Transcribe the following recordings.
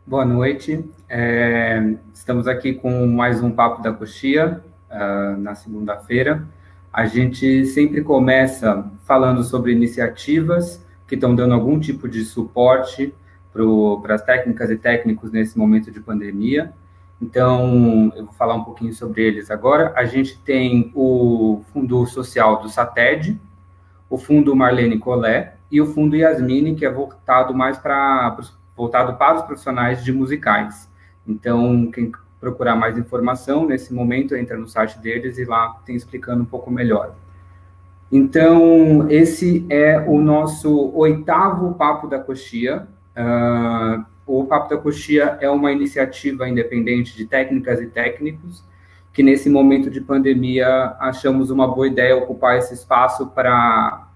Boa noite. Estamos aqui com mais um Papo da Coxia, na segunda-feira. A gente sempre começa falando sobre iniciativas que estão dando algum tipo de suporte para as técnicas e técnicos nesse momento de pandemia. Então, eu vou falar um pouquinho sobre eles agora. A gente tem o Fundo Social do SATED, o Fundo Marlene Collet e o Fundo Yasmine, que é voltado para os profissionais de musicais. Então, quem procurar mais informação, nesse momento, entra no site deles e lá tem explicando um pouco melhor. Então, esse é o nosso oitavo Papo da Coxia. O Papo da Coxia é uma iniciativa independente de técnicas e técnicos, que nesse momento de pandemia achamos uma boa ideia ocupar esse espaço para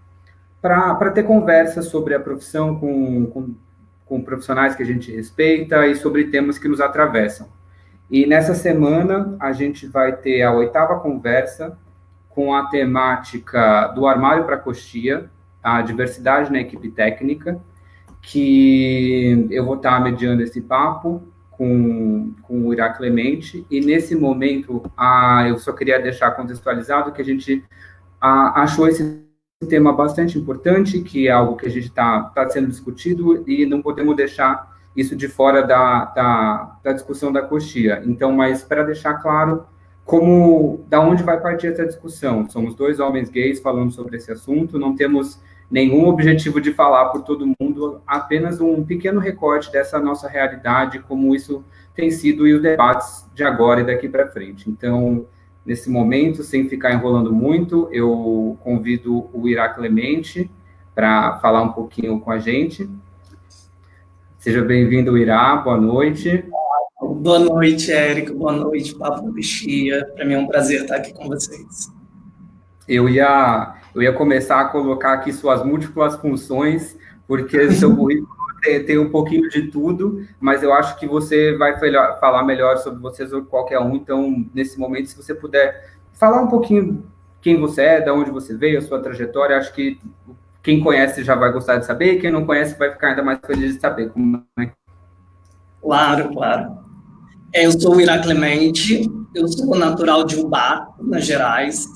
ter conversa sobre a profissão com profissionais que a gente respeita e sobre temas que nos atravessam. E nessa semana a gente vai ter a oitava conversa com a temática do armário para a coxia, a diversidade na equipe técnica, que eu vou estar mediando esse papo com o Ira Clemente, e nesse momento eu só queria deixar contextualizado que a gente achou esse tema bastante importante, que é algo que a gente está sendo discutido e não podemos deixar isso de fora da discussão da coxia. Então, mas para deixar claro da onde vai partir essa discussão. Somos dois homens gays falando sobre esse assunto, não temos nenhum objetivo de falar por todo mundo, apenas um pequeno recorte dessa nossa realidade, como isso tem sido e os debates de agora e daqui para frente. Então, nesse momento, sem ficar enrolando muito, eu convido o Ira Clemente para falar um pouquinho com a gente. Seja bem-vindo, Ira, boa noite. Boa noite, Érico, boa noite, Papo da Coxia. Para mim é um prazer estar aqui com vocês. Eu ia começar a colocar aqui suas múltiplas funções, porque seu currículo tem um pouquinho de tudo, mas eu acho que você vai falar melhor sobre vocês ou qualquer um. Então, nesse momento, se você puder falar um pouquinho quem você é, de onde você veio, a sua trajetória, acho que quem conhece já vai gostar de saber, e quem não conhece vai ficar ainda mais feliz de saber como é. Claro, claro. Eu sou o Ira Clemente, eu sou natural de Ubá, Minas Gerais.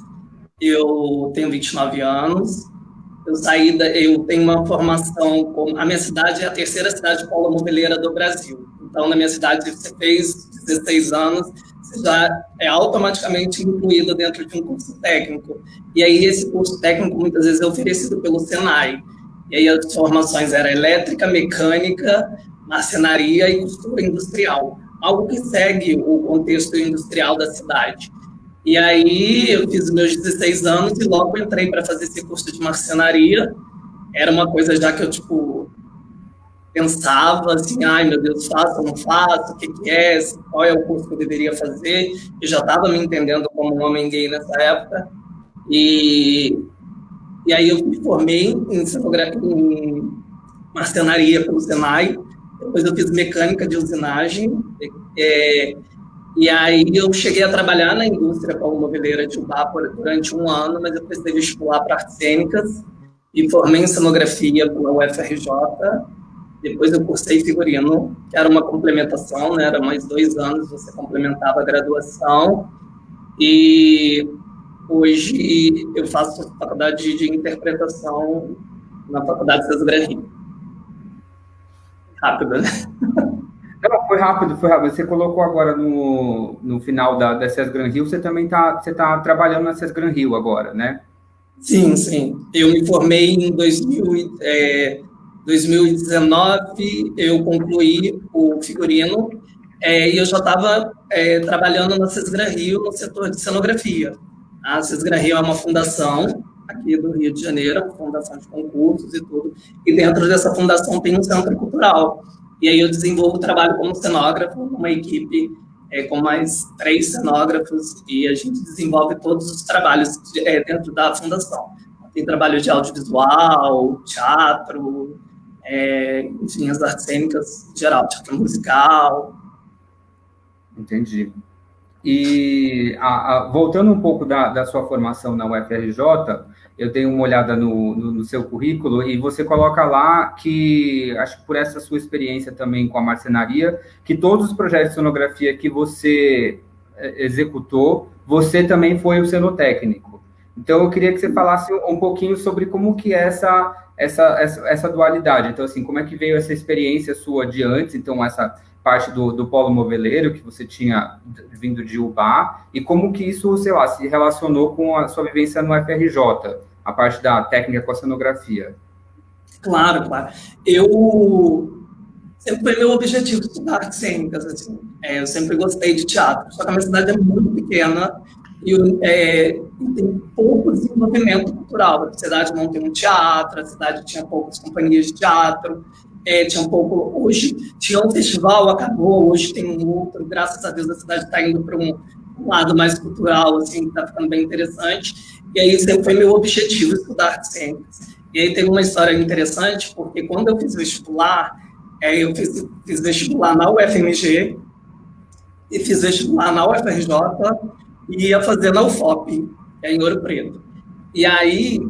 Eu tenho 29 anos. Eu tenho uma formação a minha cidade é a terceira cidade polo-moveleira do Brasil. Então, na minha cidade, você fez 16 anos, você já é automaticamente incluído dentro de um curso técnico. E aí, esse curso técnico, muitas vezes, é oferecido pelo Senai. E aí, as formações eram elétrica, mecânica, marcenaria e costura industrial. Algo que segue o contexto industrial da cidade. E aí eu fiz os meus 16 anos e logo entrei para fazer esse curso de marcenaria. Era uma coisa já que eu, pensava assim, ai meu Deus, faço ou não faço, o que é, qual é o curso que eu deveria fazer. Eu já estava me entendendo como um homem gay nessa época. E aí eu me formei em marcenaria pelo Senai. Depois eu fiz mecânica de usinagem. E aí eu cheguei a trabalhar na indústria polo-moveleira de Ubá durante um ano, mas eu prestei vestibular para artes cênicas e formei em cenografia pela UFRJ. Depois eu cursei figurino, que era uma complementação, né? Era mais 2 anos, você complementava a graduação. E hoje eu faço faculdade de interpretação na Faculdade César Rio. Rápido, né? Não, foi rápido, foi rápido. Você colocou agora no final da CES Gran Rio, você também tá trabalhando na CES Gran Rio agora, né? Sim, sim. Eu me formei em 2019, eu concluí o figurino e eu já estava trabalhando na CES Gran Rio no setor de cenografia. A CES Gran Rio é uma fundação aqui do Rio de Janeiro, uma fundação de concursos e tudo, e dentro dessa fundação tem um centro cultural. E aí eu desenvolvo o trabalho como cenógrafo, uma equipe com mais 3 cenógrafos, e a gente desenvolve todos os trabalhos dentro da fundação. Tem trabalho de audiovisual, teatro, enfim, as artes cênicas em geral, teatro musical. Entendi. E voltando um pouco da sua formação na UFRJ, eu dei uma olhada no seu currículo e você coloca lá que, acho que por essa sua experiência também com a marcenaria, que todos os projetos de cenografia que você executou, você também foi o cenotécnico. Então, eu queria que você falasse um pouquinho sobre como que é essa dualidade. Então, assim, como é que veio essa experiência sua de antes, então, essa parte do polo moveleiro que você tinha vindo de Ubá, e como que isso, sei lá, se relacionou com a sua vivência no FRJ, a parte da técnica com a cenografia. Claro, claro. Eu sempre foi meu objetivo estudar artes cênicas, assim. Eu sempre gostei de teatro, só que a minha cidade é muito pequena e tem pouco desenvolvimento cultural. A cidade não tem um teatro, a cidade tinha poucas companhias de teatro, tinha pouco. Hoje tinha um festival, acabou, hoje tem um outro. Graças a Deus a cidade está indo para um lado mais cultural, assim, está ficando bem interessante. E aí sempre foi meu objetivo estudar artes cênicas. E aí tem uma história interessante, porque quando eu fiz vestibular, eu fiz vestibular na UFMG e fiz vestibular na UFRJ e ia fazer na UFOP, em Ouro Preto. E aí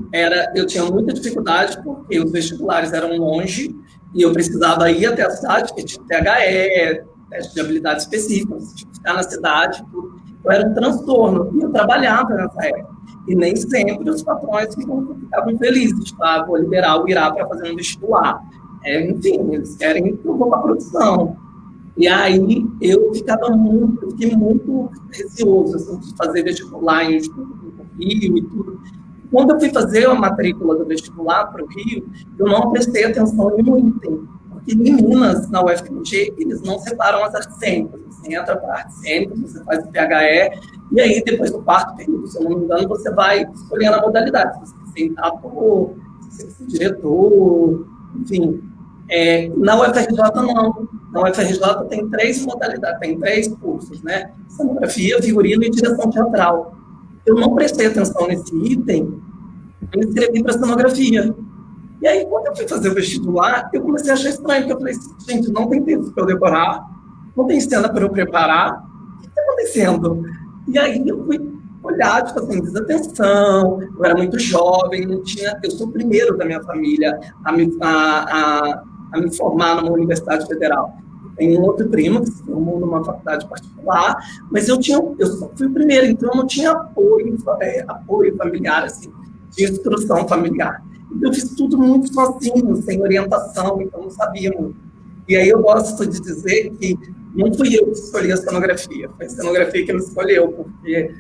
eu tinha muita dificuldade porque os vestibulares eram longe e eu precisava ir até a cidade, porque tinha THE, teste de habilidade específica, tinha que ficar na cidade, tudo. Então era um transtorno. E eu trabalhava nessa época. E nem sempre os patrões ficavam felizes, tá? Vou liberar o Irá para fazer um vestibular. Enfim, eles querem que eu vou para a produção. E aí eu fiquei muito receoso assim, de fazer vestibular em Rio e tudo. Quando eu fui fazer a matrícula do vestibular para o Rio, eu não prestei atenção em um item. Porque em Minas, na UFMG, eles não separam as artes cênicas. Você entra para artes cênicas, você faz o PHE, e aí depois do quarto período, se eu não me engano, você vai escolhendo a modalidade. Se você quer ser ator, se você quer ser diretor, enfim. Na UFRJ, não. Na UFRJ tem 3 modalidades, tem 3 cursos, né? Cenografia, figurino e direção teatral. Eu não prestei atenção nesse item, eu me inscrevi para cenografia. E aí, quando eu fui fazer o vestibular, eu comecei a achar estranho, porque eu falei, gente, não tem texto para eu decorar, não tem cena para eu preparar, o que está acontecendo? E aí eu fui olhar, tipo assim, desatenção, eu era muito jovem, eu sou o primeiro da minha família a me formar numa universidade federal. Tem um outro primo que se formou numa faculdade particular, mas eu só fui o primeiro, então eu não tinha apoio familiar, assim, de instrução familiar. Então eu fiz tudo muito sozinho, sem orientação, então não sabia muito. E aí eu gosto de dizer que não fui eu que escolhi a cenografia, foi a cenografia que me escolheu, porque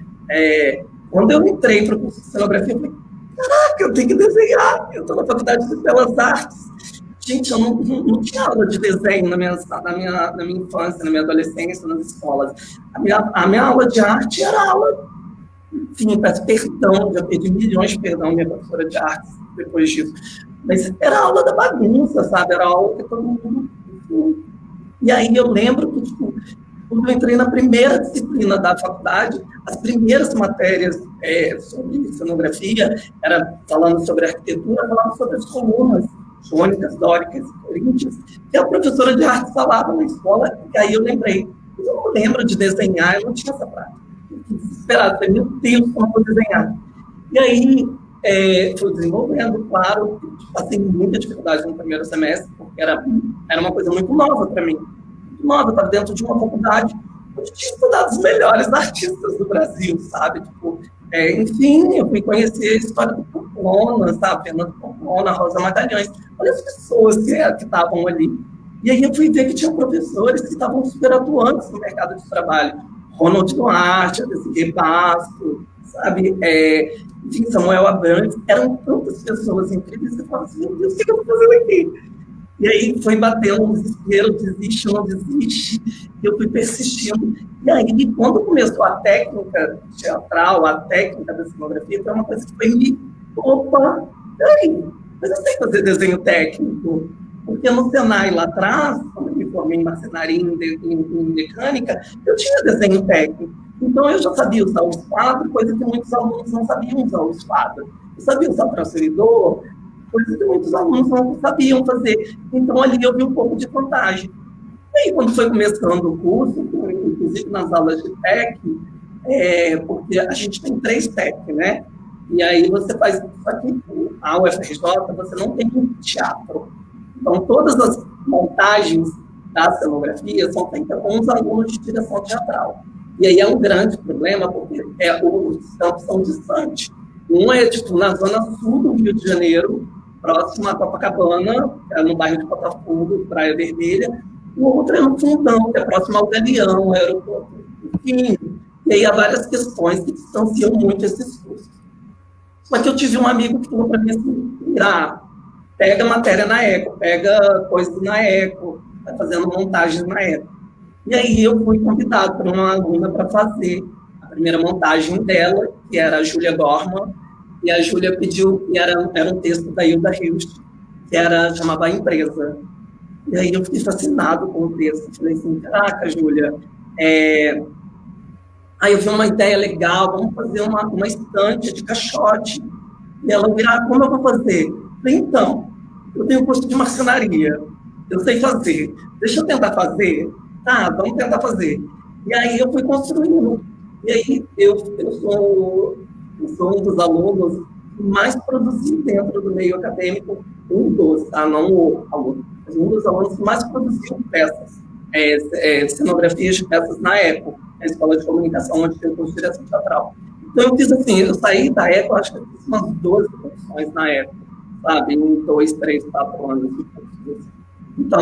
quando eu entrei para o curso de cenografia, eu falei, caraca, eu tenho que desenhar, eu estou na faculdade de Belas Artes. Gente, eu não tinha aula de desenho na minha infância, na minha adolescência, nas escolas. A minha aula de arte era aula, enfim, peço perdão, já perdi milhões de perdão, minha professora de artes, depois disso. Mas era aula da bagunça, sabe? Era aula que todo mundo... Enfim. E aí eu lembro que, tipo, quando eu entrei na primeira disciplina da faculdade, as primeiras matérias sobre cenografia, era falando sobre arquitetura, falando sobre as colunas jônicas, dóricas e coríntias, que a professora de arte falava na escola, e aí eu lembrei. Eu não lembro de desenhar, eu não tinha essa prática. Eu fiquei desesperado, falei, meu Deus, como eu vou desenhar? E aí, fui desenvolvendo, claro, passei muita dificuldade no primeiro semestre, porque era uma coisa muito nova para mim. Muito nova, estava dentro de uma faculdade onde tinha estudado os melhores artistas do Brasil, sabe? Tipo, enfim, eu fui conhecer a história do Pamplona, sabe? Fernando Pamplona, Rosa Magalhães. Olha as pessoas que estavam ali. E aí eu fui ver que tinha professores que estavam super atuantes no mercado de trabalho. Ronald Duarte, Adesigue Basco, sabe? Enfim, Samuel Abrantes. Eram tantas pessoas incríveis que eu falava assim, meu Deus, o que eu estou fazendo aqui? E aí foi batendo um desespero, desiste, não desiste. E eu fui persistindo. E aí, quando começou a técnica teatral, a técnica da cenografia, foi uma coisa que foi opa, peraí, mas eu sei fazer desenho técnico. Porque no Senai, lá atrás, quando eu me formei em marcenaria em mecânica, eu tinha desenho técnico. Então, eu já sabia usar o esquadro, coisa que muitos alunos não sabiam usar o esquadro. Eu sabia usar o transferidor, coisas que muitos alunos não sabiam fazer. Então, ali eu vi um pouco de vantagem. E aí, quando foi começando o curso, inclusive nas aulas de TEC, porque a gente tem 3 TEC, né? E aí você faz isso aqui. A UFRJ, você não tem um teatro. Então, todas as montagens da cenografia são feitas com os alunos de direção teatral. E aí é um grande problema, porque os campos são distantes. Um é, tipo, na zona sul do Rio de Janeiro, próximo a Copacabana, no bairro de Botafogo, Praia Vermelha. O outro é no Fundão, que é próximo ao Galeão, aeroporto. Enfim, e aí há várias questões que distanciam muito esses cursos. Só que eu tive um amigo que falou para mim assim, pega matéria na ECO, pega coisas na ECO, vai fazendo montagens na ECO. E aí eu fui convidado por uma aluna para fazer a primeira montagem dela, que era a Júlia Gorman, e a Júlia pediu, e era um texto da Hilda Hilst, que chamava A Empresa. E aí eu fiquei fascinado com o texto, falei assim, caraca, Júlia, aí eu vi uma ideia legal, vamos fazer uma estante de caixote. E ela virá, como eu vou fazer? Eu falei, então, eu tenho curso de marcenaria, eu sei fazer, deixa eu tentar fazer? Tá, vamos tentar fazer. E aí eu fui construindo. E aí eu sou um dos alunos que mais produzi dentro do meio acadêmico, não o aluno, mas um dos alunos que mais produziu peças, cenografias de peças na ECO, na Escola de Comunicação, onde eu curso de direção teatral. Então eu fiz assim, eu saí da ECO, acho que eu fiz umas 12 produções na ECO, sabe, em 2, 3, 4 anos. Então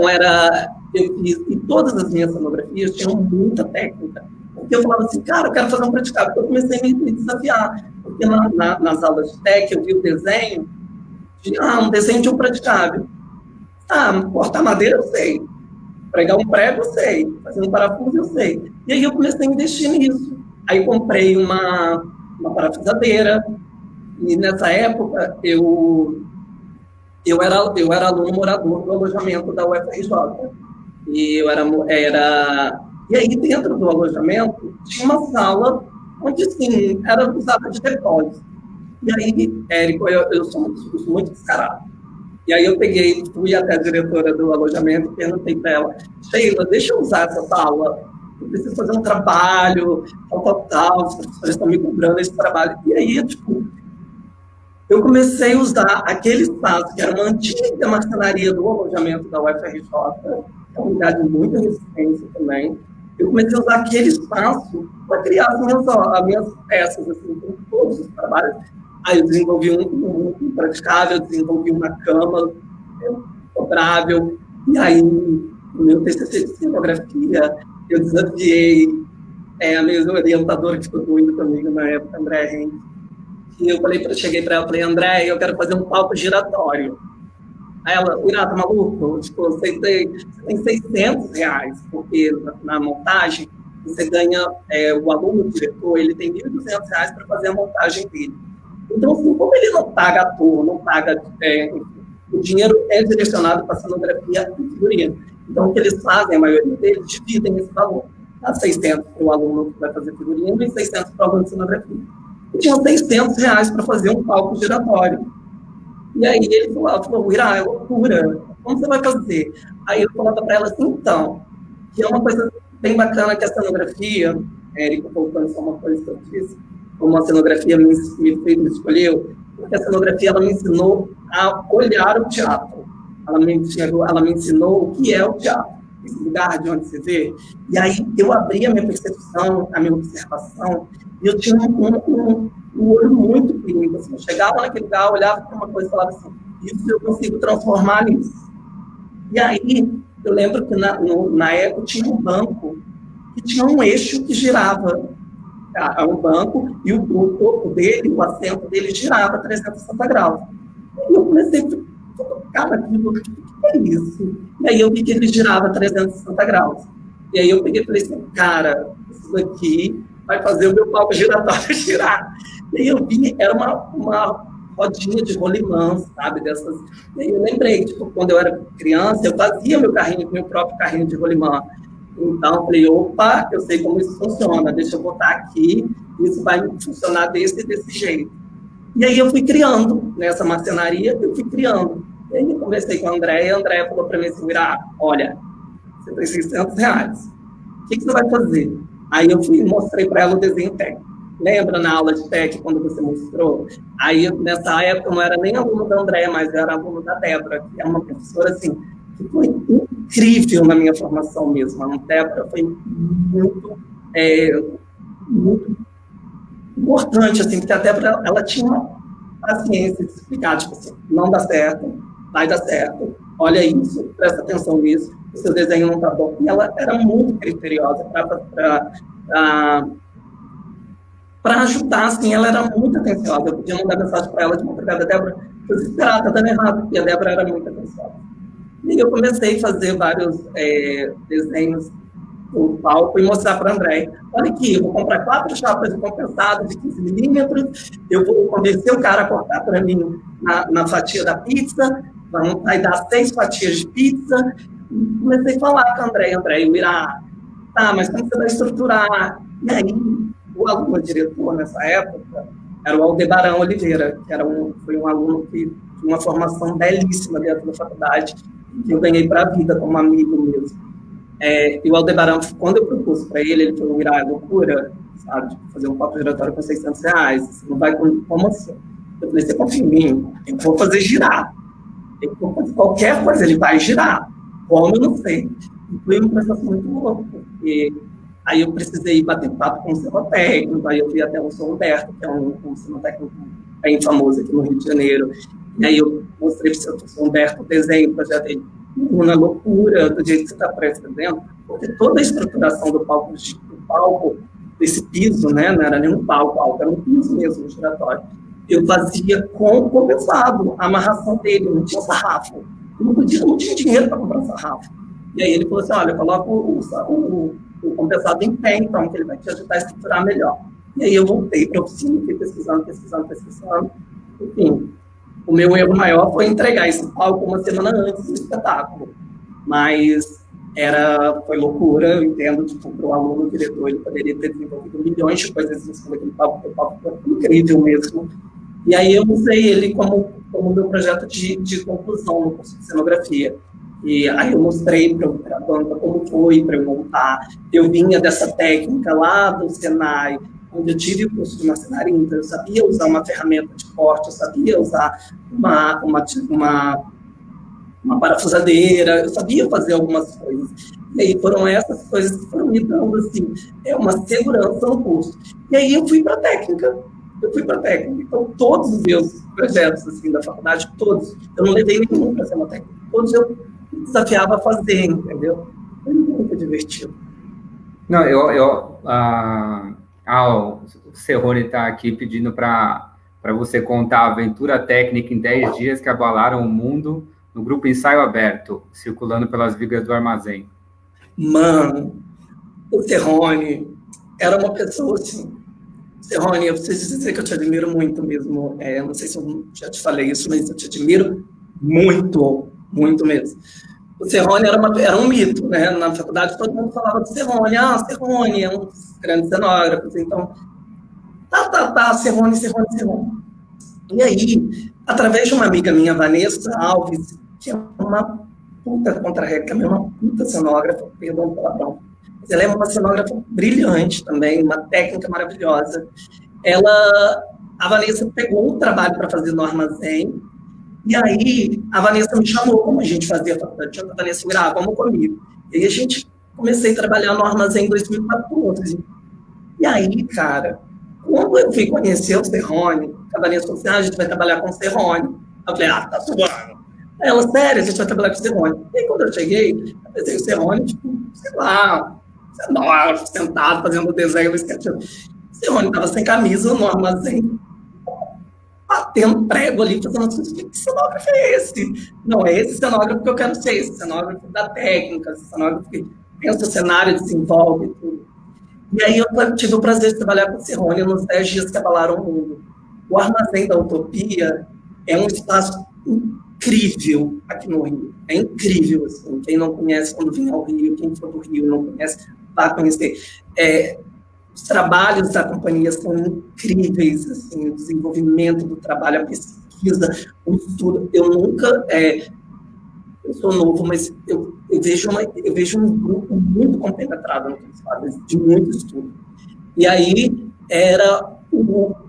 eu fiz, e todas as minhas cenografias tinham muita técnica. Porque eu falava assim, cara, eu quero fazer um praticável. Eu comecei a me desafiar, porque nas aulas de TEC eu vi o desenho, um desenho de um praticável. Cortar madeira eu sei, pregar um prego eu sei, fazer um parafuso eu sei. E aí eu comecei a investir nisso. Aí comprei uma parafusadeira, e nessa época eu era aluno morador do alojamento da UFRJ. E e aí, dentro do alojamento, tinha uma sala onde, assim, era usada de depósito. E aí, Érico, eu sou muito descarado. E aí eu fui até a diretora do alojamento e perguntei para ela, Sheila, deixa eu usar essa sala, eu preciso fazer um trabalho, tal, os professores estão me cobrando esse trabalho. E aí, eu comecei a usar aquele espaço, que era uma antiga marcenaria do alojamento da UFRJ, que é uma unidade de muita resistência também. Eu comecei a usar aquele espaço para criar as minhas peças, assim, com todos os trabalhos. Aí eu desenvolvi um praticável, eu desenvolvi uma cama dobrável, e aí, no meu TCC de cenografia, eu desafiei a minha orientadora que ficou doida comigo na época, André Henrique. E eu cheguei para ela e falei, André, eu quero fazer um palco giratório. Aí ela, tá maluco? Você tem R$600, porque na montagem você ganha, o aluno, o diretor, ele tem R$1.200 para fazer a montagem dele. Então, assim, como ele não paga ator, não paga, o dinheiro é direcionado para a cenografia e figurino. Então, o que eles fazem, a maioria deles, dividem esse valor. Dá 600 para o aluno que vai fazer figurino e 600 para o aluno de cenografia. E tinham R$600 para fazer um palco giratório. E aí ele falou, Irá, é loucura, como você vai fazer? Aí eu falava para ela assim, então, que é uma coisa bem bacana que a cenografia, Érico, voltando só uma coisa que eu disse, como a cenografia me escolheu, porque a cenografia ela me ensinou a olhar o teatro, ela me ensinou o que é o teatro, esse lugar de onde se vê, e aí eu abri a minha percepção, a minha observação, e eu tinha um olho muito clínico, assim, eu chegava naquele lugar, olhava para uma coisa e falava assim, isso eu consigo transformar nisso. E aí, eu lembro que na época tinha um banco que tinha um eixo que girava, um banco, e o corpo dele, o assento dele girava 360 graus. E eu comecei a tocar naquilo, o que é isso? E aí eu vi que ele girava 360 graus. E aí eu peguei e falei assim, cara, isso daqui vai fazer o meu palco giratório girar. E aí eu vi, era uma rodinha de rolimã, sabe, dessas. E aí eu lembrei, quando eu era criança, eu fazia meu próprio carrinho de rolimã. Então, eu falei, opa, eu sei como isso funciona, deixa eu botar aqui, isso vai funcionar desse jeito. E aí eu fui criando, nessa marcenaria, eu fui criando. E aí eu conversei com a Andréia, e a Andréia falou para mim assim, olha, você tem R$600, o que você vai fazer? Aí eu mostrei para ela o desenho técnico. lembra na aula de tech, quando você mostrou? Aí, nessa época, eu não era nem aluno da Andréa, mas eu era aluno da Débora, que é uma professora, assim, que foi incrível na minha formação mesmo. A Débora foi muito, muito importante, assim, porque a Débora, ela tinha uma paciência de explicar, tipo assim, não dá certo, vai dar certo, olha isso, presta atenção nisso, o seu desenho não tá bom. E ela era muito criteriosa para ajudar, assim, ela era muito atenciosa. Eu podia mandar mensagem para ela de madrugada, Débora, eu desesperada, tá dando errado, e a Débora era muito atenciosa. E eu comecei a fazer vários desenhos do palco e mostrar para a Andréia. Olha aqui, eu vou comprar 4 chapas de compensado de 15 milímetros, eu vou convencer o cara a cortar para mim na fatia da pizza, vai dar 6 fatias de pizza. E comecei a falar com a Andréia, o Irá, tá, mas como você vai estruturar? E aí, o aluno diretor nessa época era o Aldebaran Oliveira, que foi um aluno que tinha uma formação belíssima dentro da faculdade, que eu ganhei para a vida como amigo mesmo. E o Aldebaran, quando eu propus para ele falou, Irá, é loucura, sabe, fazer um papo giratório com R$600, você não vai, como assim? Eu falei, você confia em mim? Eu vou fazer girar. Eu vou fazer qualquer coisa, ele vai girar. Como, eu não sei. E foi um processo muito louco, porque aí eu precisei bater papo com o cenotécnico, aí eu vi até o São Humberto, que é um cenotécnico bem famoso aqui no Rio de Janeiro, e aí eu mostrei para o São Humberto o desenho, o projeto dele, uma loucura, do jeito que você está percebendo, porque toda a estruturação do palco, desse piso, né, não era nem um palco alto, era um piso mesmo, um giratório, eu fazia com compensado, a amarração dele, não tinha sarrafo, não tinha dinheiro para comprar sarrafo. E aí ele falou assim, olha, coloca o compensado em pé, então, que ele vai te ajudar a estruturar melhor. E aí eu voltei para a oficina, fui pesquisando. Enfim, o meu erro maior foi entregar esse palco uma semana antes do espetáculo. Mas foi loucura, eu entendo, tipo, para o aluno, o diretor, ele poderia ter desenvolvido milhões de coisas em cima daquele palco, porque o palco foi incrível mesmo. E aí eu usei ele como meu projeto de conclusão no curso de cenografia. E aí eu mostrei para a banda como foi para eu montar. Eu vinha dessa técnica lá do Senai, onde eu tive o curso de marcenaria, então eu sabia usar uma ferramenta de corte, eu sabia usar uma parafusadeira, eu sabia fazer algumas coisas. E aí foram essas coisas que foram me dando assim, uma segurança no curso. E aí eu fui para a técnica. Então, todos os meus projetos assim, da faculdade, todos, eu não levei nenhum para ser uma técnica. Todos eu desafiava a fazer, entendeu? Foi muito divertido. Não, o Cerrone está aqui pedindo para você contar a aventura técnica em 10 dias que abalaram o mundo no grupo Ensaio Aberto, circulando pelas vigas do armazém. Mano, o Cerrone era uma pessoa assim. Cerrone, eu preciso dizer que eu te admiro muito mesmo. Não sei se eu já te falei isso, mas eu te admiro muito, muito mesmo. O Cerrone era um mito, né? Na faculdade todo mundo falava do Cerrone. Cerrone é um dos grandes cenógrafos. Então, Cerrone. E aí, através de uma amiga minha, Vanessa Alves, que é uma puta contra-regra, uma puta cenógrafa, perdão o palavrão, mas ela é uma cenógrafa brilhante também, uma técnica maravilhosa. A Vanessa pegou o trabalho para fazer no armazém, e aí a Vanessa me chamou, como a gente fazia a faculdade, a Vanessa falou, vamos comigo. E aí comecei a trabalhar no armazém em 2014. E aí, cara, quando eu fui conhecer o Cerrone, a Vanessa falou assim, a gente vai trabalhar com o Cerrone. Eu falei, tá suando. Aí ela, sério, a gente vai trabalhar com o Cerrone. E aí, quando eu cheguei, eu pensei, o Cerrone, tipo, sei lá, sentado, fazendo desenho, o Cerrone estava sem camisa no armazém, batendo prego ali, fazendo as coisas. Que cenógrafo é esse? Não, é esse cenógrafo que eu quero ser, esse cenógrafo da técnica, esse cenógrafo que pensa o cenário, desenvolve e tudo. E aí eu tive o prazer de trabalhar com o Cerrone nos 10 dias que abalaram o mundo. O Armazém da Utopia é um espaço incrível aqui no Rio. É incrível, assim. Quem não conhece, quando vem ao Rio, quem for do Rio não conhece, vai conhecer. Os trabalhos da companhia são incríveis, assim, o desenvolvimento do trabalho, a pesquisa, o estudo. Eu nunca... eu sou novo, mas eu vejo um grupo muito compenetrado no que eles fazem, de muito estudo. E aí era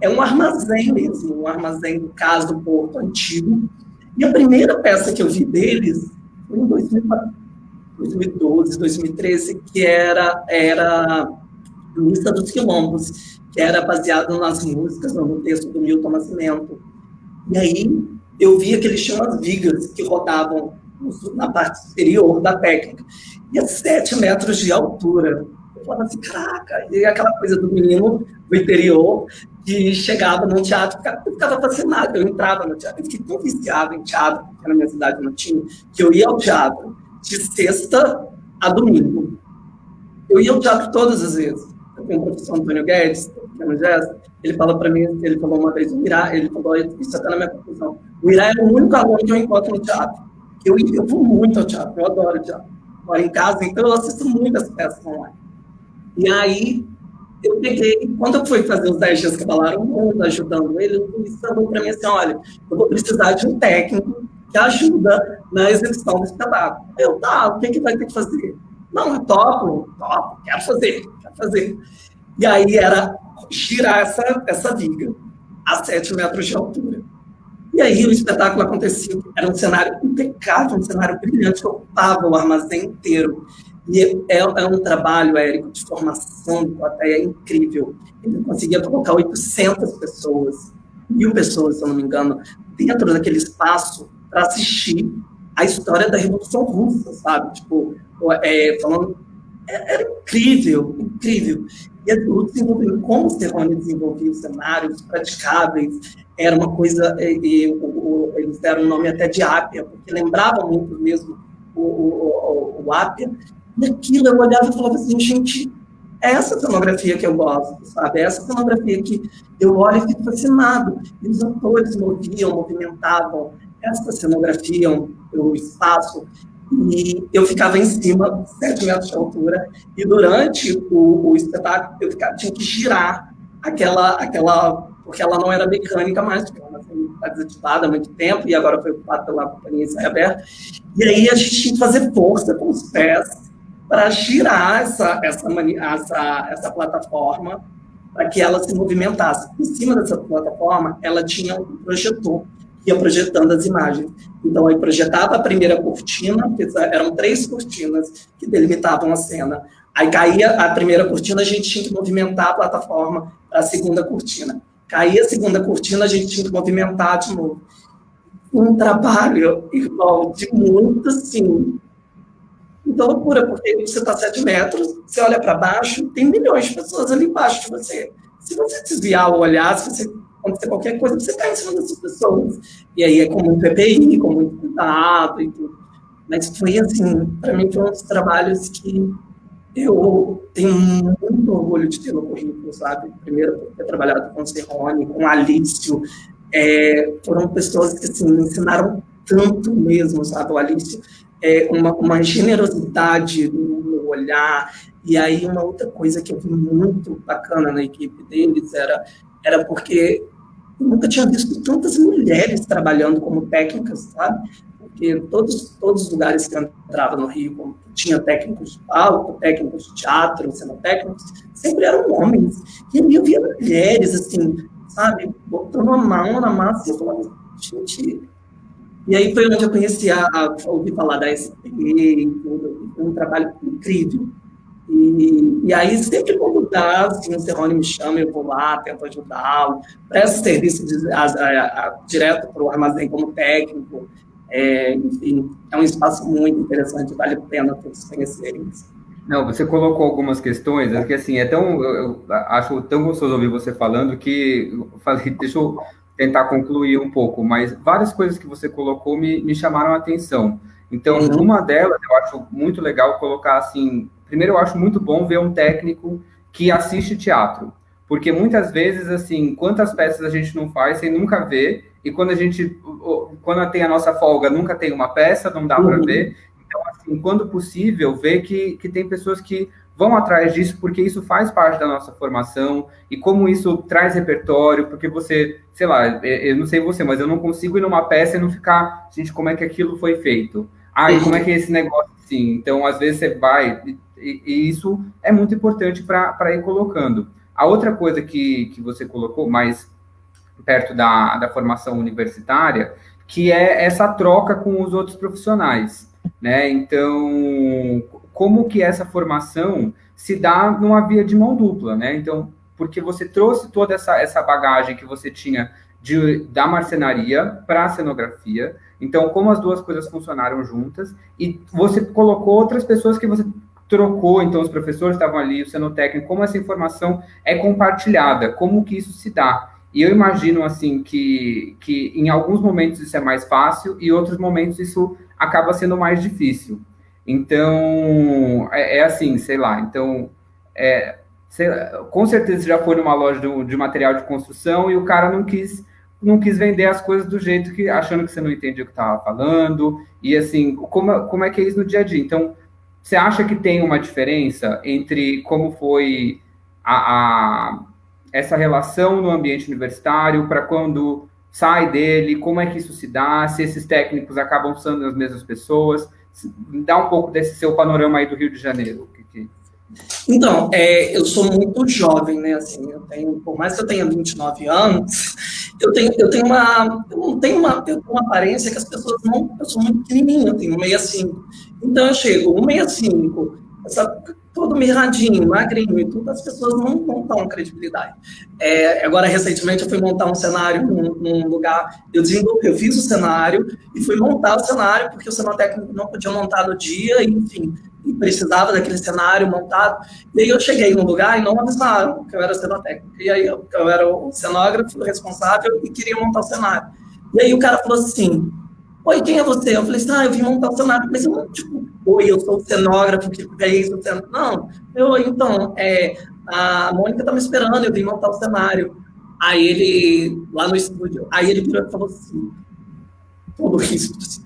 é um armazém mesmo, um armazém do Cais do Porto antigo. E a primeira peça que eu vi deles foi em 2012, 2013, que era Missa dos Quilombos, que era baseado nas músicas, no texto do Milton Nascimento. E aí eu via que eles tinham as vigas que rodavam na parte superior da técnica, e a 7 metros de altura. Eu falava assim, caraca, e aquela coisa do menino do interior que chegava no teatro, eu ficava fascinado, eu entrava no teatro, eu fiquei tão viciado em teatro, porque na minha cidade não tinha, que eu ia ao teatro de sexta a domingo. Eu ia ao teatro todas as vezes. Eu tenho o professor Antônio Guedes, que é no Gesto, ele fala para mim, ele falou uma vez, o Irá, ele falou, isso até na minha conclusão, o Irá é o único aluno que eu encontro no teatro. Eu vou muito ao teatro, eu adoro teatro. Moro em casa, então eu assisto muitas peças online. E aí, eu peguei, quando eu fui fazer os 10 dias que abalaram o mundo, ajudando ele falou para mim assim, olha, eu vou precisar de um técnico que ajuda na execução do espetáculo. Eu, tá, o que vai ter que fazer? Não, eu topo, quero fazer. E aí era girar essa viga a 7 metros de altura. E aí o espetáculo acontecia, era um cenário impecável, um cenário brilhante, que ocupava o armazém inteiro. E é um trabalho, Érico, de formação de plateia incrível. Ele conseguia colocar 800 pessoas, 1.000 pessoas, se eu não me engano, dentro daquele espaço para assistir a história da Revolução Russa, sabe? Tipo, falando... Era incrível. E o desenvolvimento, como o Serrone desenvolvia os cenários praticáveis, era uma coisa... eles deram o nome até de Ápia, porque lembrava muito mesmo o Ápia. E aquilo eu olhava e falava assim, gente, é essa cenografia que eu gosto, sabe? É essa cenografia que eu olho e fico fascinado. E os atores movimentavam essa cenografia, o espaço, e eu ficava em cima, 7 metros de altura, e durante o espetáculo eu tinha que girar aquela, porque ela não era mecânica mais, porque ela está desativada há muito tempo, e agora foi ocupada pela companhia Ensaio Aberto, e aí a gente tinha que fazer força com os pés para girar essa plataforma, para que ela se movimentasse. Em cima dessa plataforma, ela tinha um projetor, que ia projetando as imagens. Então, aí projetava a primeira cortina, porque eram 3 cortinas que delimitavam a cena. Aí caía a primeira cortina, a gente tinha que movimentar a plataforma para a segunda cortina. Caía a segunda cortina, a gente tinha que movimentar de novo. Um trabalho, irmão, de muito, assim... Então, loucura, porque você está a 7 metros, você olha para baixo, tem milhões de pessoas ali embaixo de você. Se você desviar o olhar, se você acontecer qualquer coisa, você cai em cima dessas pessoas. E aí é com muito EPI, com muito cuidado e tudo. Mas foi assim, para mim foi um dos trabalhos que eu tenho muito orgulho de ter no currículo, sabe? Primeiro, por ter trabalhado com o Serrone, com o Alício. Foram pessoas que assim, me ensinaram tanto mesmo, sabe? O Alício uma generosidade no olhar. E aí uma outra coisa que eu vi muito bacana na equipe deles era porque eu nunca tinha visto tantas mulheres trabalhando como técnicas, sabe? Porque todos os lugares que eu entrava no Rio, como tinha técnicos de palco, técnicos de teatro, cenotécnicos, sempre eram homens. E aí eu via mulheres, assim, sabe, botando a mão na massa e eu falava, gente... E aí foi onde eu conheci ouvi falar da SP e tudo, foi um trabalho incrível. E aí, sempre quando dá, assim, o Serrone me chama, eu vou lá, tento ajudá-lo, presto serviço direto para o armazém como técnico. Enfim, é um espaço muito interessante, vale a pena todos conhecerem. Não, você colocou algumas questões, que assim, eu acho tão gostoso ouvir você falando que eu falei, deixa eu tentar concluir um pouco, mas várias coisas que você colocou me chamaram a atenção. Então, uma delas, eu acho muito legal colocar assim, primeiro eu acho muito bom ver um técnico que assiste teatro, porque muitas vezes, assim, quantas peças a gente não faz sem nunca ver, e quando tem a nossa folga, nunca tem uma peça, não dá para ver. Então, assim, quando possível, ver que tem pessoas que vão atrás disso, porque isso faz parte da nossa formação, e como isso traz repertório, porque você, sei lá, eu não sei você, mas eu não consigo ir numa peça e não ficar, gente, como é que aquilo foi feito? E como é que é esse negócio assim? Então, às vezes você vai, e isso é muito importante para ir colocando. A outra coisa que você colocou, mais perto da formação universitária, que é essa troca com os outros profissionais, né? Então, como que essa formação se dá numa via de mão dupla, né? Então, porque você trouxe toda essa bagagem que você tinha da marcenaria para a cenografia, então, como as duas coisas funcionaram juntas, e você colocou outras pessoas que você trocou, então os professores estavam ali, o cenotécnico, como essa informação é compartilhada, como que isso se dá. E eu imagino, assim, que em alguns momentos isso é mais fácil e em outros momentos isso acaba sendo mais difícil. Então, assim, sei lá. Então, com certeza você já foi numa loja de material de construção e o cara não quis vender as coisas do jeito que, achando que você não entendia o que estava falando. E, assim, como é que é isso no dia a dia? Então, você acha que tem uma diferença entre como foi essa relação no ambiente universitário para quando sai dele, como é que isso se dá, se esses técnicos acabam sendo as mesmas pessoas? Dá um pouco desse seu panorama aí do Rio de Janeiro. Então, eu sou muito jovem, né? Assim, por mais que eu tenha 29 anos, eu tenho uma aparência que as pessoas não. Eu sou muito pequenininha, eu tenho 1,65. Então, eu chego 1,65, todo mirradinho, magrinho e tudo, as pessoas não dão credibilidade. Agora, recentemente, eu fui montar um cenário num lugar, eu fiz o cenário e fui montar o cenário, porque o cenotécnico não podia montar no dia, enfim, e precisava daquele cenário montado. E aí eu cheguei num lugar e não avisaram que eu era cenotécnico. E aí eu era o cenógrafo responsável e queria montar o cenário. E aí o cara falou assim: oi, quem é você? Eu falei assim: eu vim montar o cenário. Mas eu, oi, eu sou o cenógrafo que fez o cenário. Não, então, a Mônica tá me esperando, eu vim montar o cenário. Aí ele, lá no estúdio, aí ele virou e falou assim, todo risco, assim: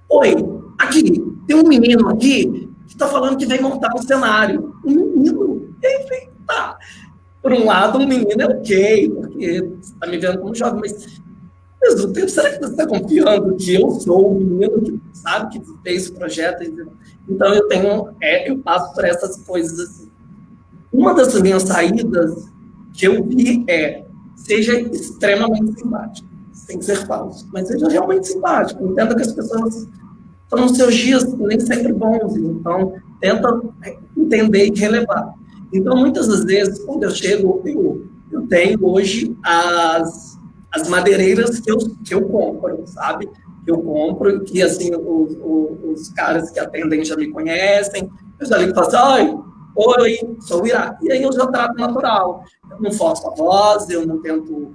oi, aqui, tem um menino aqui que tá falando que vem montar um cenário. Um menino? E aí eu falei: tá. Por um lado, um menino é ok, porque você tá me vendo como jovem, mas ao mesmo tempo, será que você está confiando que eu sou o menino que sabe que fez esse projeto? Então, eu passo por essas coisas assim. Uma das minhas saídas que eu vi seja extremamente simpático, sem ser falso, mas seja realmente simpático. Entenda que as pessoas estão nos seus dias nem sempre bons, então tenta entender e relevar. Então, muitas das vezes, quando eu chego, eu tenho hoje as madeireiras que eu compro, sabe? Que eu compro, que assim, os caras que atendem já me conhecem, eu já ligo e falo assim: oi, sou o Ira. E aí eu já trato natural. Eu não forço a voz, eu não tento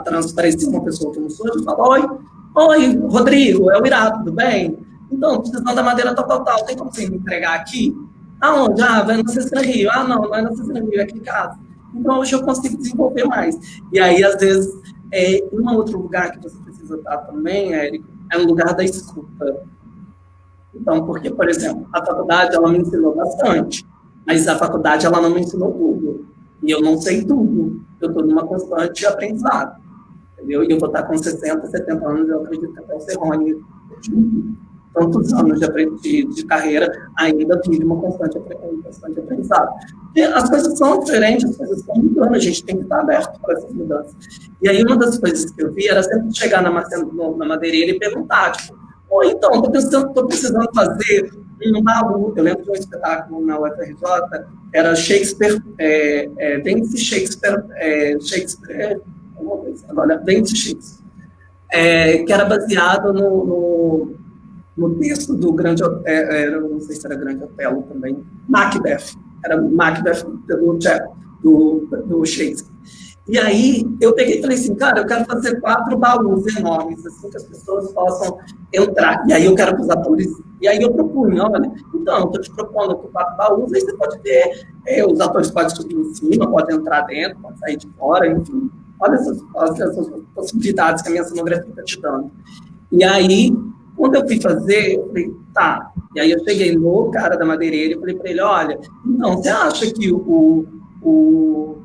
transparecer uma pessoa que eu não sou, eu falo: oi, Rodrigo, é o Ira, tudo bem? Então, precisando da madeira tal, tem como você me entregar aqui? Aonde? Vai na Cecília Rio. Não é na Cecília Rio, é aqui em casa. Então, hoje eu consigo desenvolver mais. E aí, às vezes, um outro lugar que você precisa estar também, Érico, é no lugar da escuta. Então, porque, por exemplo, a faculdade, ela me ensinou bastante, mas a faculdade, ela não me ensinou tudo. E eu não sei tudo. Eu estou numa constante aprendizado. Entendeu? E eu vou estar com 60, 70 anos, eu acredito que até o Cerrone, tantos anos de carreira, ainda tive uma constante aprendizado. E as coisas são diferentes, as coisas estão mudando, a gente tem que estar aberto para essas mudanças. E aí, uma das coisas que eu vi era sempre chegar na madeireira e perguntar, então, estou precisando fazer um baú. Eu lembro de um espetáculo na UFRJ, era Shakespeare, Vence Shakespeare, Vence Shakespeare, que era baseado no texto do Grande Otelo, não sei se era Grande Otelo também, Macbeth, era Macbeth do Shakespeare. E aí, eu peguei e falei assim: cara, eu quero fazer 4 baús enormes, assim, que as pessoas possam entrar. E aí, eu quero que os atores... E aí, eu propunha: olha, então, estou te propondo aqui 4 baús, aí você pode ver, os atores podem subir em cima, podem entrar dentro, podem sair de fora, enfim. Olha essas possibilidades que a minha cenografia está te dando. E aí, quando eu fui fazer, eu falei: tá. E aí, eu cheguei no cara da madeireira e falei para ele: olha, então, você acha que o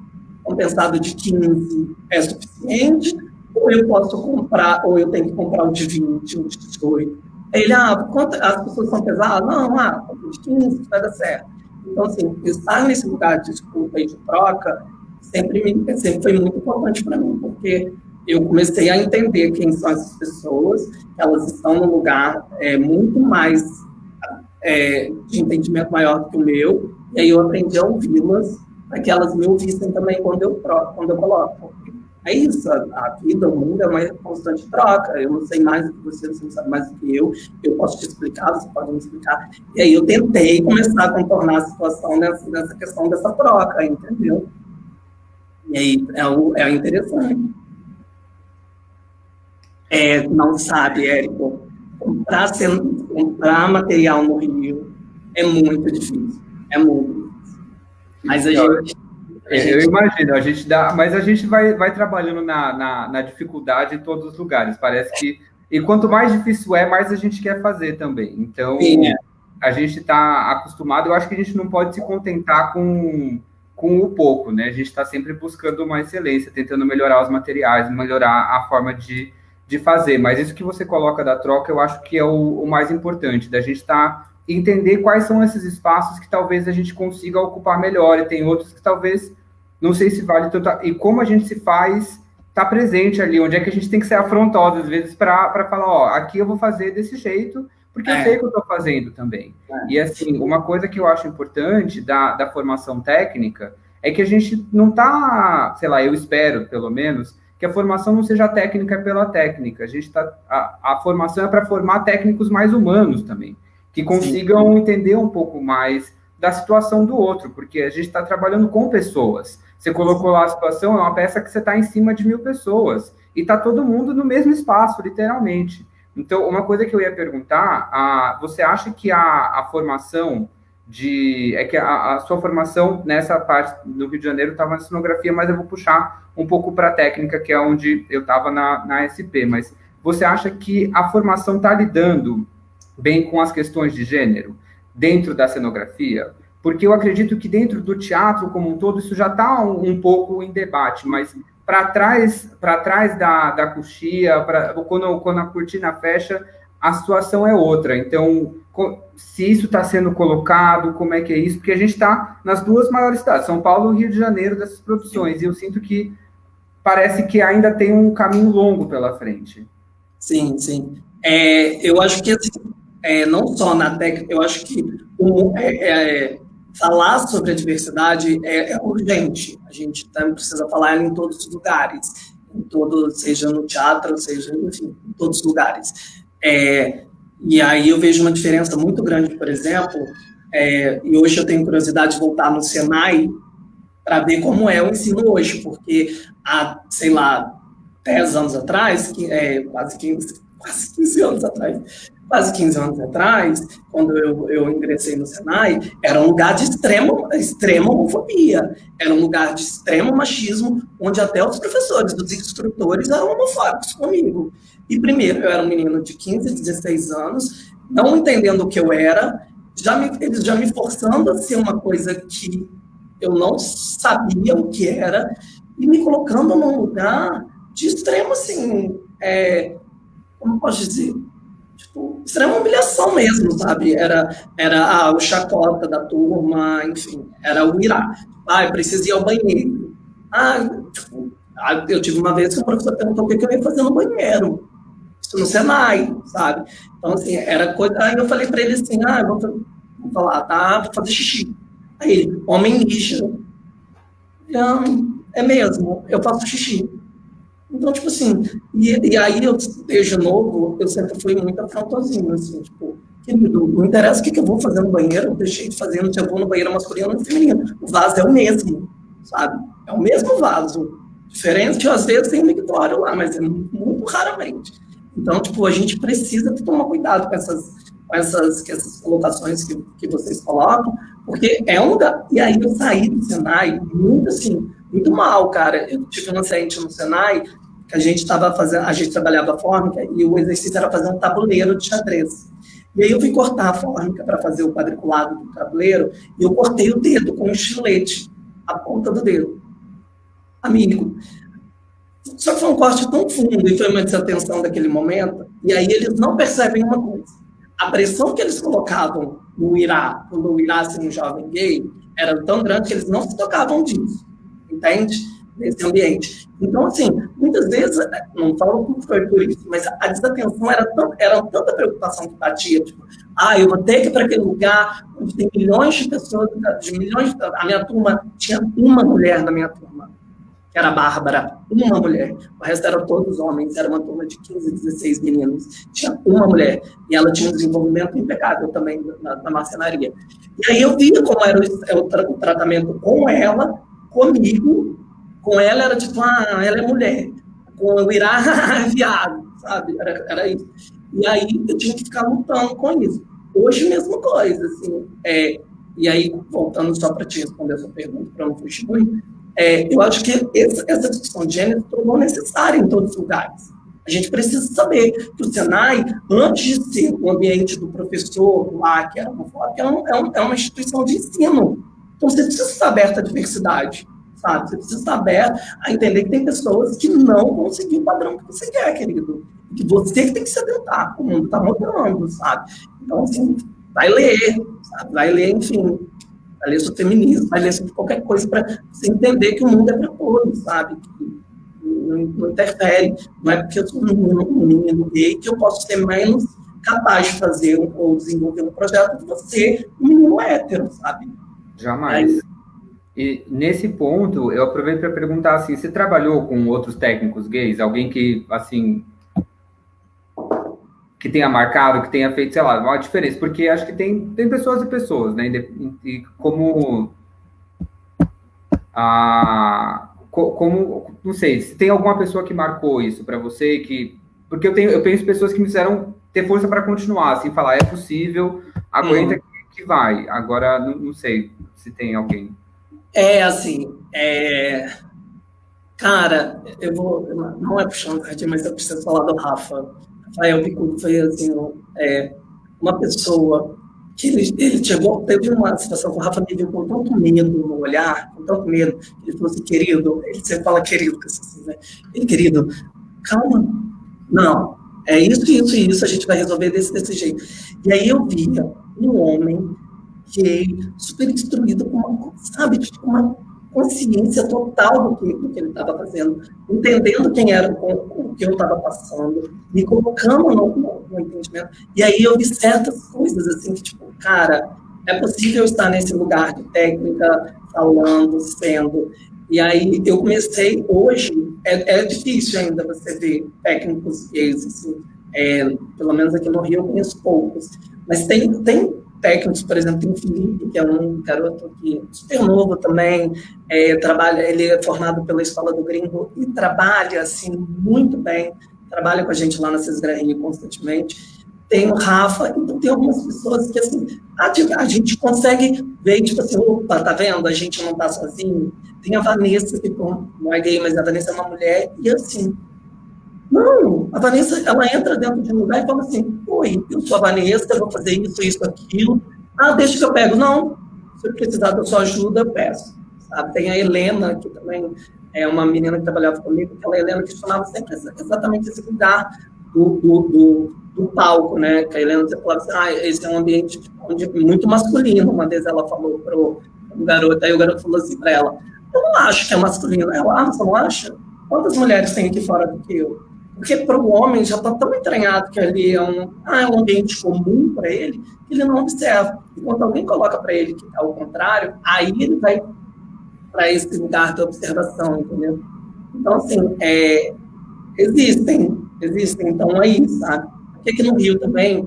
compensado de 15 é suficiente, ou eu posso comprar, ou eu tenho que comprar o de 20, o de 18. Ele: as pessoas são pesadas? Não, o de 15 vai dar certo. Então, assim, estar nesse lugar de escuta e de troca sempre foi muito importante para mim, porque eu comecei a entender quem são essas pessoas, que elas estão num lugar muito mais de entendimento maior do que o meu, e aí eu aprendi a ouvi-las, para que elas me ouvissem também quando eu coloco. É isso, a vida, o mundo é uma constante troca. Eu não sei mais do que você não sabe mais do que eu posso te explicar, você pode me explicar. E aí eu tentei começar a contornar a situação nessa questão dessa troca, entendeu? E aí é interessante. Não sabe, Érico, comprar material no Rio é muito difícil. É muito difícil. Mas a gente... Eu imagino, a gente dá, mas a gente vai trabalhando na dificuldade em todos os lugares. Parece que. E quanto mais difícil mais a gente quer fazer também. Então, a gente está acostumado, eu acho que a gente não pode se contentar com o pouco, né? A gente está sempre buscando uma excelência, tentando melhorar os materiais, melhorar a forma de fazer. Mas isso que você coloca da troca, eu acho que é o mais importante, da gente entender quais são esses espaços que talvez a gente consiga ocupar melhor, e tem outros que talvez não sei se vale tanto. E como a gente se faz, tá presente ali, onde é que a gente tem que ser afrontoso, às vezes, para falar, ó, aqui eu vou fazer desse jeito, porque eu sei que eu estou fazendo também. E, assim, uma coisa que eu acho importante da formação técnica é que a gente não tá, sei lá, eu espero, pelo menos, que a formação não seja técnica pela técnica. A formação é para formar técnicos mais humanos também, que consigam entender um pouco mais da situação do outro, porque a gente está trabalhando com pessoas. Você colocou lá a situação, é uma peça que você está em cima de 1000 pessoas, e está todo mundo no mesmo espaço, literalmente. Então, uma coisa que eu ia perguntar, você acha que a formação que a sua formação nessa parte do Rio de Janeiro estava na cenografia, mas eu vou puxar um pouco para a técnica, que é onde eu estava na SP, mas você acha que a formação está lidando bem com as questões de gênero dentro da cenografia? Porque eu acredito que dentro do teatro como um todo isso já está um pouco em debate, mas para trás da coxia, quando a cortina fecha, a situação é outra. Então, se isso está sendo colocado, como é que é isso? Porque a gente está nas duas maiores cidades, São Paulo e Rio de Janeiro, dessas produções, e eu sinto que parece que ainda tem um caminho longo pela frente. Sim, sim. Eu acho que, assim, não só na técnica, eu acho que falar sobre a diversidade é urgente. A gente também precisa falar em todos os lugares, seja no teatro, seja, enfim, em todos os lugares. E aí eu vejo uma diferença muito grande, por exemplo, e hoje eu tenho curiosidade de voltar no Senai para ver como é o ensino hoje, porque há, sei lá, 10 anos atrás, quase 15 anos atrás, quando eu ingressei no Senai, era um lugar de extrema homofobia, era um lugar de extremo machismo, onde até os professores, os instrutores eram homofóbicos comigo. E primeiro, eu era um menino de 15, 16 anos, não entendendo o que eu era, eles já me forçando a ser uma coisa que eu não sabia o que era, e me colocando num lugar de extremo, assim, como posso dizer? Tipo, extrema humilhação mesmo, sabe? Era o chacota da turma, enfim, era o mirar. Eu preciso ir ao banheiro. Eu tive uma vez que o professor perguntou o que eu ia fazer no banheiro. Isso no Senai, sabe? Então, assim, era coisa... Aí eu falei para ele assim, vou falar, vou fazer xixi. Aí ele, homem mija. É mesmo, eu faço xixi. Então, tipo assim, e aí eu, desde novo, eu sempre fui muito afrontosinho, assim, tipo, querido, não interessa o que eu vou fazer no banheiro, eu deixei de fazer, se eu vou no banheiro masculino ou no feminino, o vaso é o mesmo, sabe? É o mesmo vaso, diferente, às vezes tem um mictório lá, mas é muito raramente. Então, tipo, a gente precisa tomar cuidado com essas colocações que vocês colocam, porque é um lugar, e aí eu saí do Senai muito, assim, muito mal, cara. Eu tive um acidente no Senai, que a gente trabalhava a fórmica, e o exercício era fazer um tabuleiro de xadrez. E aí eu fui cortar a fórmica para fazer o quadriculado do tabuleiro, e eu cortei o dedo com um estilete, a ponta do dedo. Amigo. Só que foi um corte tão fundo, e foi uma desatenção daquele momento, e aí eles não percebem uma coisa. A pressão que eles colocavam no Irá, quando o Irá ser um jovem gay, era tão grande que eles não se tocavam disso. entende? Nesse ambiente. Então, assim, muitas vezes, não falo que foi por isso, mas a desatenção era tanta preocupação que batia, tipo, eu vou ter que ir para aquele lugar onde tem milhões de pessoas, a minha turma, tinha uma mulher na minha turma, que era a Bárbara, uma mulher, o resto eram todos homens, era uma turma de 15, 16 meninos, tinha uma mulher, e ela tinha um desenvolvimento impecável também na marcenaria. E aí eu via como era o tratamento com ela, comigo. Com ela era tipo, ela é mulher. Com o Irá, é viado, sabe? Era isso. E aí eu tinha que ficar lutando com isso. Hoje, mesma coisa, assim. E aí, voltando só para te responder a sua pergunta, para não fugir muito, eu acho que essa discussão de gênero tornou necessária em todos os lugares. A gente precisa saber que o Senai, antes de ser o ambiente do professor lá, que era homofóbico, é uma instituição de ensino. Então, você precisa estar aberto à diversidade. Sabe? Você precisa estar aberto a entender que tem pessoas que não vão seguir o padrão que você quer, querido. E que você que tem que se atentar. O mundo está mudando, sabe? Então, assim, vai ler, sabe? Vai ler, enfim, vai ler sobre feminismo, vai ler sobre qualquer coisa para você entender que o mundo é para todos, sabe? Que não interfere. Não é porque eu sou um menino gay que eu posso ser menos capaz de fazer ou desenvolver um projeto que você, um menino hétero, sabe? Jamais. E nesse ponto, eu aproveito para perguntar assim, você trabalhou com outros técnicos gays? Alguém que, assim, que tenha marcado, que tenha feito, sei lá, uma diferença? Porque acho que tem pessoas e pessoas, né? E como, não sei, se tem alguma pessoa que marcou isso para você, porque eu penso pessoas que me fizeram ter força para continuar, assim, falar, é possível, aguenta que vai. Agora, não sei se tem alguém. Cara, não é puxando sardinha, mas eu preciso falar do Rafa. Rafael Bicudo foi, assim, uma pessoa que ele chegou, teve uma situação com o Rafa, me viu com tanto medo no olhar, com tanto medo, ele falou assim, querido, ele sempre fala querido, assim, né? Ele, querido, calma, não, é isso, isso e isso, a gente vai resolver desse jeito. E aí eu via um homem gay, super instruído, com uma consciência total do que ele estava fazendo, entendendo quem era o que eu estava passando, me colocando no entendimento. E aí eu vi certas coisas assim, que tipo, cara, é possível estar nesse lugar de técnica, falando, sendo. E aí eu comecei, hoje, é difícil ainda você ver técnicos gays, assim, pelo menos aqui no Rio eu conheço poucos, mas tem técnicos, por exemplo, tem o Felipe, que é um garoto aqui, super novo também, ele é formado pela Escola do Gringo e trabalha, assim, muito bem, trabalha com a gente lá na Cisgra Rio constantemente. Tem o Rafa, então tem algumas pessoas que, assim, a gente consegue ver, tipo assim, opa, tá vendo? A gente não tá sozinho. Tem a Vanessa, que não é gay, mas a Vanessa é uma mulher, e assim, não, a Vanessa, ela entra dentro de um lugar e fala assim, oi, eu sou a Vanessa, eu vou fazer isso, aquilo. Deixa que eu pego. Não, se eu precisar da sua ajuda, eu peço. Sabe? Tem a Helena, que também é uma menina que trabalhava comigo, aquela Helena questionava sempre exatamente esse lugar do palco, né? Que a Helena falava assim, esse é um ambiente muito masculino. Uma vez ela falou para o garoto, aí o garoto falou assim para ela, eu não acho que é masculino. Ela, você não acha? Quantas mulheres tem aqui fora do que eu? Porque para o homem já está tão entranhado que ali é um ambiente comum para ele, que ele não observa. E quando alguém coloca para ele que é o contrário, aí ele vai para esse lugar de observação, entendeu? Então, assim, existem, então é isso, sabe? Porque aqui no Rio também,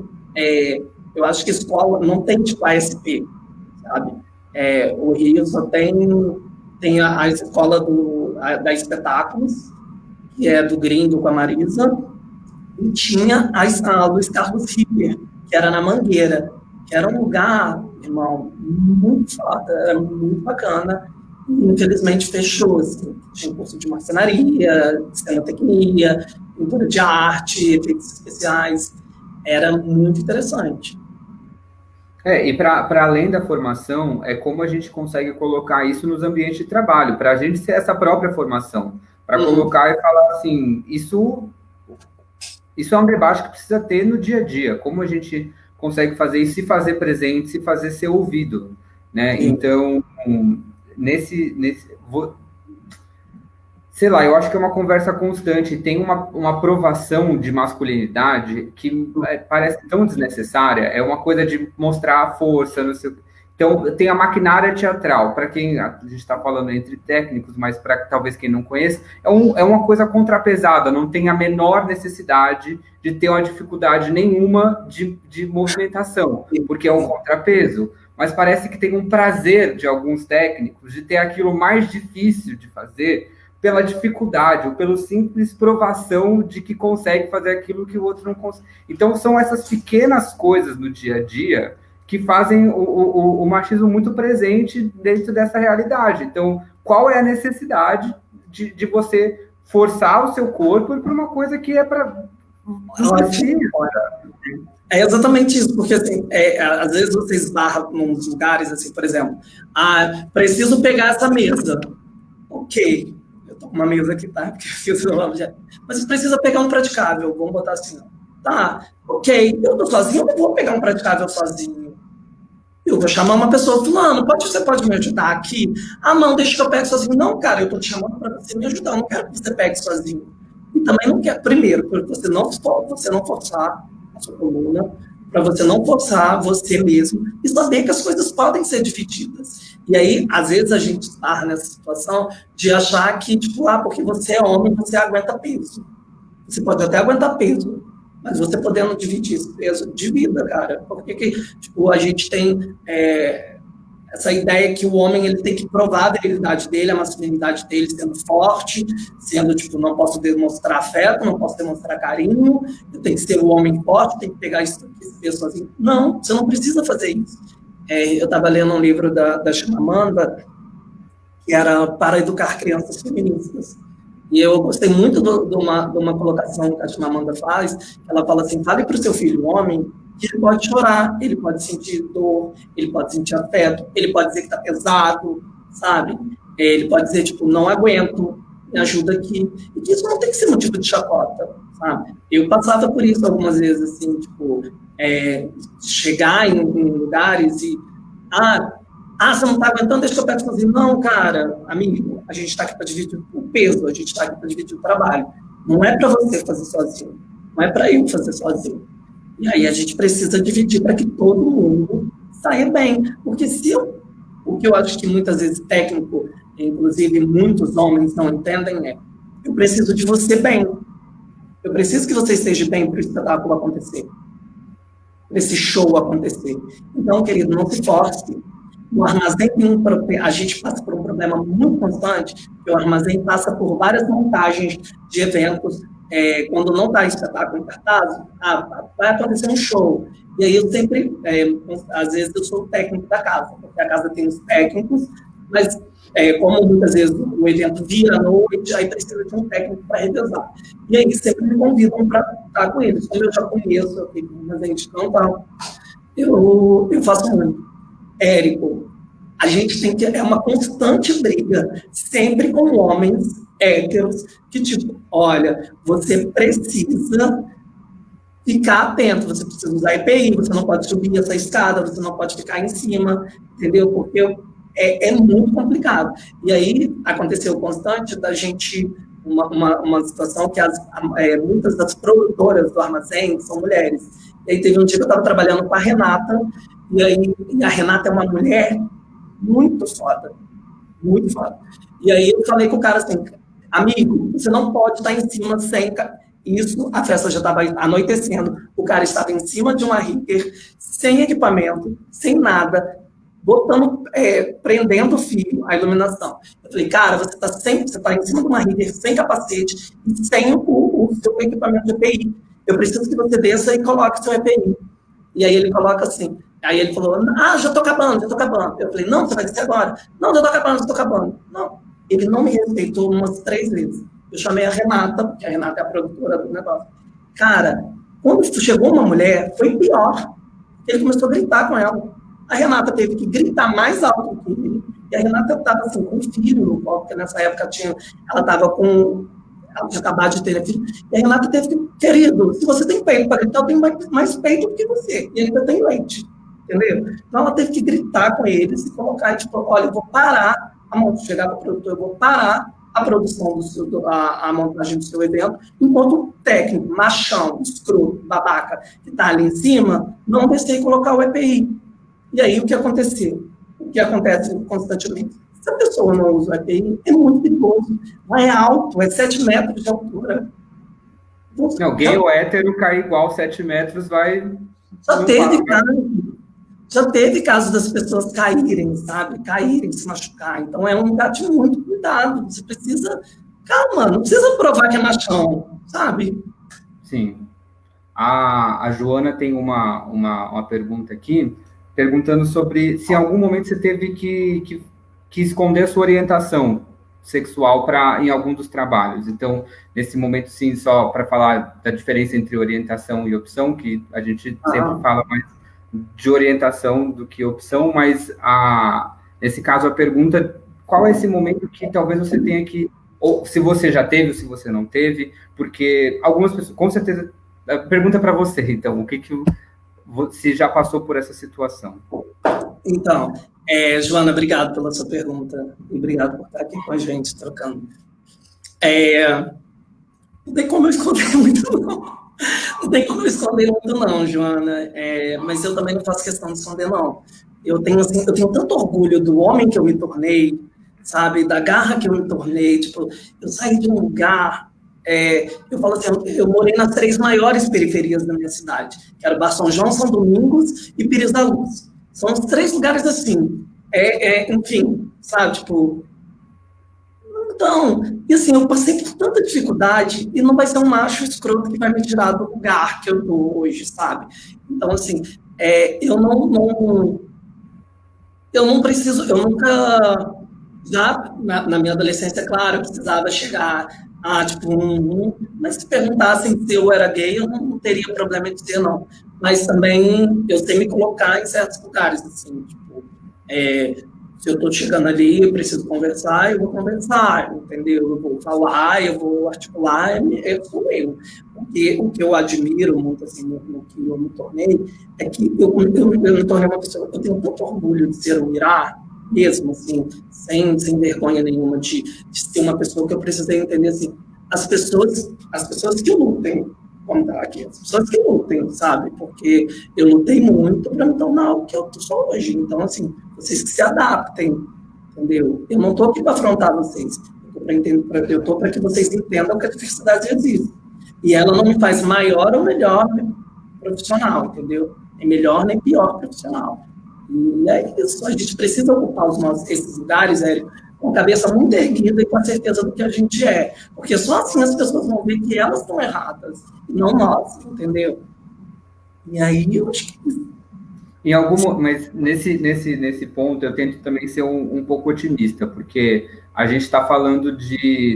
eu acho que escola não tem tipo ASP, sabe? O Rio só tem a escola da Espetáculos, que é do Gringo com a Marisa, e tinha a Luiz Carlos Ripper, que era na Mangueira, que era um lugar, irmão, muito foda, era muito bacana, e infelizmente fechou, assim, tinha curso de marcenaria, cenotecnia, pintura de arte, efeitos especiais, era muito interessante. E para além da formação, é como a gente consegue colocar isso nos ambientes de trabalho, para a gente ser essa própria formação, para colocar e falar assim, isso é um debate que precisa ter no dia a dia, como a gente consegue fazer isso, se fazer presente, se fazer ser ouvido, né? Então, sei lá, eu acho que é uma conversa constante, tem uma aprovação de masculinidade que parece tão desnecessária, é uma coisa de mostrar a força, não sei. Então, tem a maquinária teatral, para quem a gente está falando entre técnicos, mas para talvez quem não conhece, é uma coisa contrapesada, não tem a menor necessidade de ter uma dificuldade nenhuma de movimentação, porque é um contrapeso. Mas parece que tem um prazer de alguns técnicos de ter aquilo mais difícil de fazer pela dificuldade ou pela simples provação de que consegue fazer aquilo que o outro não consegue. Então, são essas pequenas coisas no dia a dia que fazem o machismo muito presente dentro dessa realidade. Então, qual é a necessidade de você forçar o seu corpo para uma coisa que é para... É exatamente isso, porque assim, às vezes você esbarra nos lugares, assim, por exemplo, preciso pegar essa mesa. Ok, eu tô com uma mesa aqui, tá? Mas precisa pegar um praticável, vamos botar assim, tá, ok, eu tô sozinho, eu não vou pegar um praticável sozinho. Eu vou chamar uma pessoa, fulano, você pode me ajudar aqui? Ah, não, deixa que eu pegue sozinho. Não, cara, eu tô te chamando para você me ajudar, eu não quero que você pegue sozinho. E também não quero, primeiro, para você não forçar a sua coluna, para você não forçar você mesmo, e saber que as coisas podem ser divididas. E aí, às vezes, a gente está nessa situação de achar que, tipo, porque você é homem, você aguenta peso. Você pode até aguentar peso, mas você podendo dividir esse peso, divida, cara. Porque tipo, a gente tem essa ideia que o homem ele tem que provar a virilidade dele, a masculinidade dele sendo forte, sendo, tipo, não posso demonstrar afeto, não posso demonstrar carinho, eu tenho que ser o homem forte, tenho que pegar esse peso sozinho. Não, você não precisa fazer isso. Eu estava lendo um livro da Chimamanda, que era Para Educar Crianças Feministas. E eu gostei muito de uma colocação que a Chimamanda faz, ela fala assim, fale para o seu filho homem que ele pode chorar, ele pode sentir dor, ele pode sentir afeto, ele pode dizer que está pesado, sabe? Ele pode dizer, tipo, não aguento, me ajuda aqui. E que isso não tem que ser motivo de chacota, sabe? Eu passava por isso algumas vezes, assim, tipo, chegar em lugares e... você não está aguentando, deixa que eu pego sozinho. Não, cara, amigo, a gente está aqui para dividir o peso, a gente está aqui para dividir o trabalho. Não é para você fazer sozinho, não é para eu fazer sozinho. E aí a gente precisa dividir para que todo mundo saia bem. Porque o que eu acho que muitas vezes técnico, inclusive muitos homens não entendem eu preciso de você bem. Eu preciso que você esteja bem para o espetáculo acontecer, para esse show acontecer. Então, querido, não se force. O armazém a gente passa por um problema muito constante, que o armazém passa por várias montagens de eventos, quando não está espetáculo em cartaz, vai acontecer um show. E aí eu sempre, às vezes eu sou o técnico da casa, porque a casa tem os técnicos, mas como muitas vezes o evento vira à noite, aí precisa de um técnico para revezar. E aí sempre me convidam para estar com eles. Como eu já conheço, eu tenho um armazém de cantar, eu faço muito. Érico, a gente tem que... É uma constante briga, sempre com homens héteros, que tipo, olha, você precisa ficar atento, você precisa usar EPI, você não pode subir essa escada, você não pode ficar em cima, entendeu? Porque é muito complicado. E aí aconteceu constante da gente... Uma situação que muitas das produtoras do armazém são mulheres. E aí teve um dia que eu estava trabalhando com a Renata, e a Renata é uma mulher muito foda. Muito foda. E aí eu falei com o cara assim, amigo, você não pode estar em cima sem... Isso, a festa já estava anoitecendo, o cara estava em cima de uma rigger, sem equipamento, sem nada, prendendo o fio, a iluminação. Eu falei, cara, você está em cima de uma rigger, sem capacete, e sem o seu equipamento de EPI. Eu preciso que você desça e coloque seu EPI. E aí ele coloca assim, aí ele falou, já estou acabando. Eu falei, não, você vai descer agora. Não, já estou acabando. Não, ele não me respeitou umas 3 vezes. Eu chamei a Renata, porque a Renata é a produtora do negócio. Cara, quando chegou uma mulher, foi pior. Ele começou a gritar com ela. A Renata teve que gritar mais alto que ele. E a Renata estava assim, com um filho no colo, porque nessa época ela estava com... Ela tinha acabado de ter filho. E a Renata teve que... Querido, se você tem peito para gritar, eu tenho mais peito do que você. E ele ainda tem leite. Entendeu? Então ela teve que gritar com eles e colocar, tipo, olha, eu vou parar. Chegar para o produtor, eu vou parar a produção a montagem do seu evento, enquanto o técnico, machão, escroto, babaca, que está ali em cima, não descer e colocar o EPI. E aí, o que aconteceu? O que acontece constantemente? Se a pessoa não usa o EPI, é muito perigoso. Mas é alto, é 7 metros de altura. Então, não, gay ou hétero cair igual 7 metros vai... Já teve caso das pessoas caírem, sabe? Caírem, se machucar. Então, é um lugar de muito cuidado. Você precisa... Calma, não precisa provar que é machão, sabe? Sim. A Joana tem uma pergunta aqui, perguntando sobre se em algum momento você teve que esconder a sua orientação sexual em algum dos trabalhos. Então, nesse momento, sim, só para falar da diferença entre orientação e opção, que a gente sempre fala mais de orientação do que opção, mas nesse caso a pergunta, qual é esse momento que talvez você tenha que, ou se você já teve ou se você não teve, porque algumas pessoas, com certeza, pergunta para você, então, o que você já passou por essa situação? Então, Joana, obrigado pela sua pergunta e obrigado por estar aqui com a gente, trocando. Não tem como eu esconder muito, não. Não tem como eu esconder muito, não, Joana. Mas eu também não faço questão de esconder, não. Eu tenho tanto orgulho do homem que eu me tornei, sabe? Da garra que eu me tornei. Tipo, eu saí de um lugar... eu falo assim, eu morei nas 3 maiores periferias da minha cidade, que era Bar São João, São Domingos e Pires da Luz. São os 3 lugares assim. Enfim, sabe? Tipo... Então, e assim, eu passei por tanta dificuldade e não vai ser um macho escroto que vai me tirar do lugar que eu tô hoje, sabe? Então, assim, eu não preciso, eu nunca, já na minha adolescência, claro, eu precisava chegar mas se perguntassem se eu era gay, eu não teria problema de dizer não. Mas também eu sei me colocar em certos lugares, assim, tipo, se eu estou chegando ali, eu preciso conversar, eu vou conversar, entendeu? Eu vou falar, eu vou articular, eu sou eu. Porque o que eu admiro muito, assim, no que eu me tornei, é que eu me tornei uma pessoa, eu tenho tanto orgulho de ser um Irá, mesmo, assim, sem vergonha nenhuma, de ser uma pessoa que eu precisei entender, assim, as pessoas que lutem, como tá aqui, as pessoas que lutem, sabe? Porque eu lutei muito para me tornar o que eu sou hoje. Então, assim, vocês que se adaptem, entendeu? Eu não estou aqui para afrontar vocês. Eu estou para que vocês entendam que a diversidade existe. E ela não me faz maior ou melhor profissional, entendeu? Nem melhor nem pior profissional. E é isso. A gente precisa ocupar esses lugares, Érico, com a cabeça muito erguida e com a certeza do que a gente é. Porque só assim as pessoas vão ver que elas estão erradas, e não nós, entendeu? E aí eu acho que... Mas nesse ponto eu tento também ser um pouco otimista, porque a gente está falando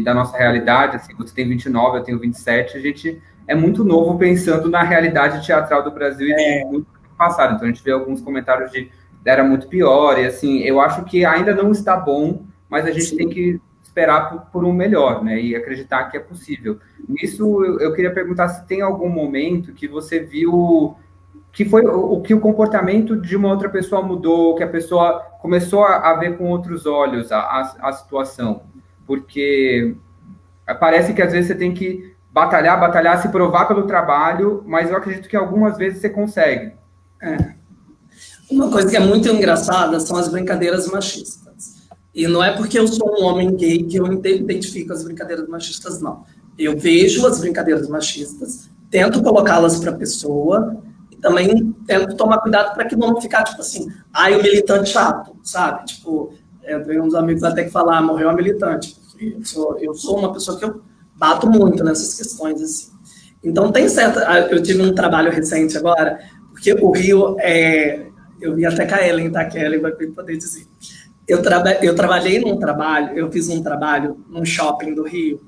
da nossa realidade, assim, você tem 29, eu tenho 27, a gente é muito novo pensando na realidade teatral do Brasil e muito passado. Então a gente vê alguns comentários era muito pior, e assim, eu acho que ainda não está bom, mas a gente tem que esperar por um melhor, né? E acreditar que é possível. Nisso, eu queria perguntar se tem algum momento que você viu que foi que o comportamento de uma outra pessoa mudou, que a pessoa começou a ver com outros olhos a situação. Porque parece que às vezes você tem que batalhar, se provar pelo trabalho, mas eu acredito que algumas vezes você consegue. Uma coisa que é muito engraçada são as brincadeiras machistas. E não é porque eu sou um homem gay que eu identifico as brincadeiras machistas, não. Eu vejo as brincadeiras machistas, tento colocá-las para a pessoa e também tento tomar cuidado para que não ficar, tipo assim, o militante chato, sabe? Tipo, eu tenho uns amigos até que falam, morreu a militante. Porque eu sou uma pessoa que eu bato muito nessas questões, assim. Então, tem certa... Eu tive um trabalho recente agora, porque o Rio eu vi até com a Ellen, tá? Que a Ellen vai poder dizer. Eu trabalhei eu fiz um trabalho num shopping do Rio.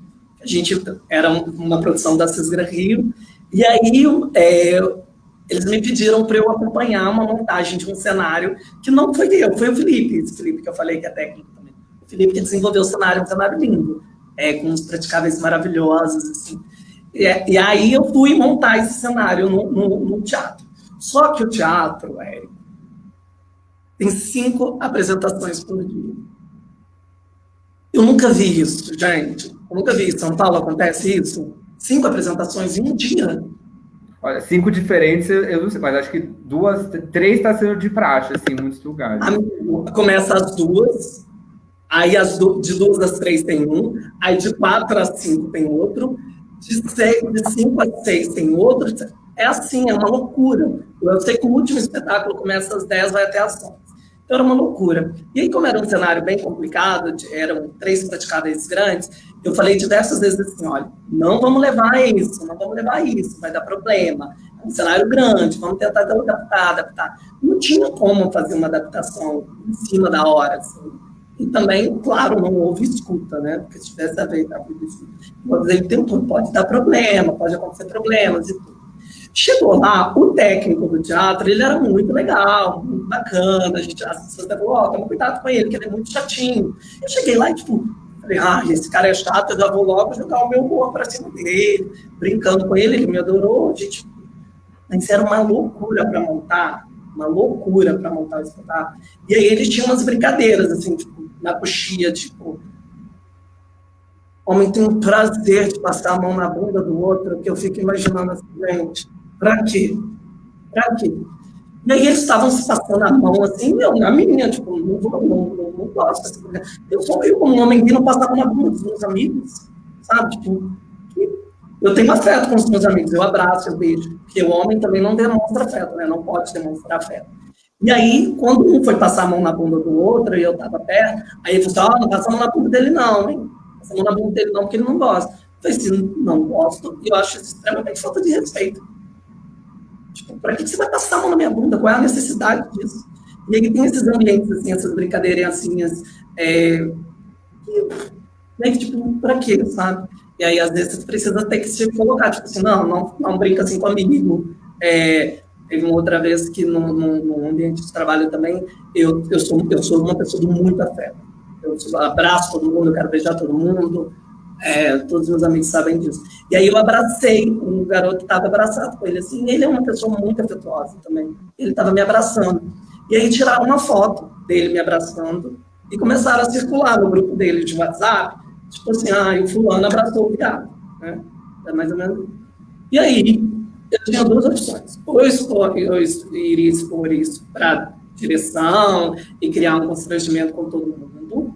Era uma produção da Cisgra Rio. E aí, eles me pediram para eu acompanhar uma montagem de um cenário que não foi eu, foi o Felipe. Esse Felipe que eu falei que é técnico também. O Felipe que desenvolveu o cenário, um cenário lindo, com uns praticáveis maravilhosos, assim. E aí eu fui montar esse cenário no teatro. Só que o teatro, tem 5 apresentações por dia. Eu nunca vi isso, gente. Eu nunca vi. Em São Paulo acontece isso? 5 apresentações em um dia. Olha, 5 diferentes, eu não sei, mas acho que 3 está sendo de praxe, assim, em muitos lugares. Amigo, começa às 2, aí de 2 às 3 tem um, aí de 4 às 5 tem outro, de 5 às 6 tem outro. É assim, é uma loucura. Eu sei que o último espetáculo começa às 10, vai até às 11. Então era uma loucura. E aí, como era um cenário bem complicado, eram 3 praticáveis grandes, eu falei diversas vezes assim, olha, não vamos levar isso, vai dar problema. É um cenário grande, vamos tentar adaptar. Não tinha como fazer uma adaptação em cima da hora, assim. E também, claro, não houve escuta, né? Porque se tivesse havido escuta, pode dar problema, pode acontecer problemas e tudo. Chegou lá, o técnico do teatro, ele era muito legal, muito bacana, as pessoas falou, toma cuidado com ele, que ele é muito chatinho. Eu cheguei lá e, falei, esse cara é chato, eu já vou logo jogar o meu humor pra cima dele, brincando com ele me adorou, gente. Mas era uma loucura para montar o espetáculo. E aí eles tinham umas brincadeiras, assim, na coxia, homem tem um prazer de passar a mão na bunda do outro, que eu fico imaginando assim, gente, pra quê? E aí eles estavam se passando a mão, assim, na minha, não gosto. Assim, eu sou eu, como um homem que não passava na bunda dos meus amigos, sabe? Eu tenho afeto com os meus amigos, eu abraço, eu beijo, porque o homem também não demonstra afeto, né? Não pode demonstrar afeto. E aí, quando um foi passar a mão na bunda do outro, e eu estava perto, aí ele falou assim, não passa a mão na bunda dele não, hein? Passa a mão na bunda dele não, porque ele não gosta. Eu falei assim, não gosto, e eu acho isso extremamente falta de respeito. Para que você vai passar a mão na minha bunda? Qual é a necessidade disso? E aí tem esses ambientes, assim, essas brincadeirinhas, para quê, sabe? E aí, às vezes, você precisa ter que se colocar, assim, não brinca assim comigo. Teve uma outra vez que no ambiente de trabalho também, eu sou uma pessoa de muito afeto. Eu abraço todo mundo, eu quero beijar todo mundo, todos os meus amigos sabem disso. E aí eu abracei um garoto que estava abraçado com ele, assim, ele é uma pessoa muito afetuosa também. Ele estava me abraçando. E aí tiraram uma foto dele me abraçando e começaram a circular no grupo dele de WhatsApp, assim, o fulano abraçou o viado, né? É mais ou menos. E aí, eu tinha 2 opções. Ou eu iria expor isso para direção e criar um constrangimento com todo mundo,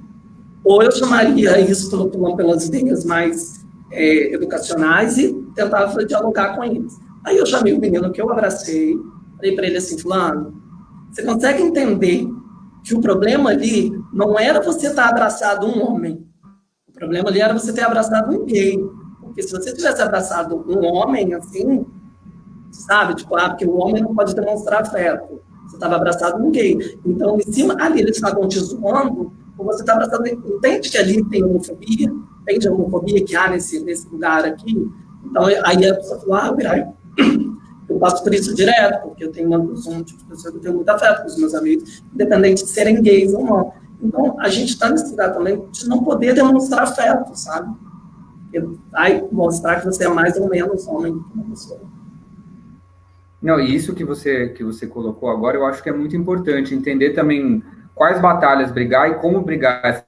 ou eu chamaria isso pelas ideias mais educacionais e tentava dialogar com eles. Aí eu chamei o menino que eu abracei, falei para ele assim, fulano, você consegue entender que o problema ali não era você estar abraçado um homem, o problema ali era você ter abraçado um gay, porque se você tivesse abraçado um homem assim, sabe, porque o homem não pode demonstrar afeto, você estava abraçado um gay, então em cima ali eles estavam te zoando, ou você está abraçado, entende que ali tem homofobia, entende a homofobia que há nesse lugar aqui, então aí a pessoa falou, eu passo por isso direto, porque eu tenho um tipo de pessoa que eu tenho muito afeto com os meus amigos, independente de serem gays ou não. Então, a gente está nesse lugar também de não poder demonstrar afeto, sabe? Vai mostrar que você é mais ou menos homem que uma pessoa. Não, e isso que você colocou agora, eu acho que é muito importante, entender também quais batalhas brigar e como brigar essas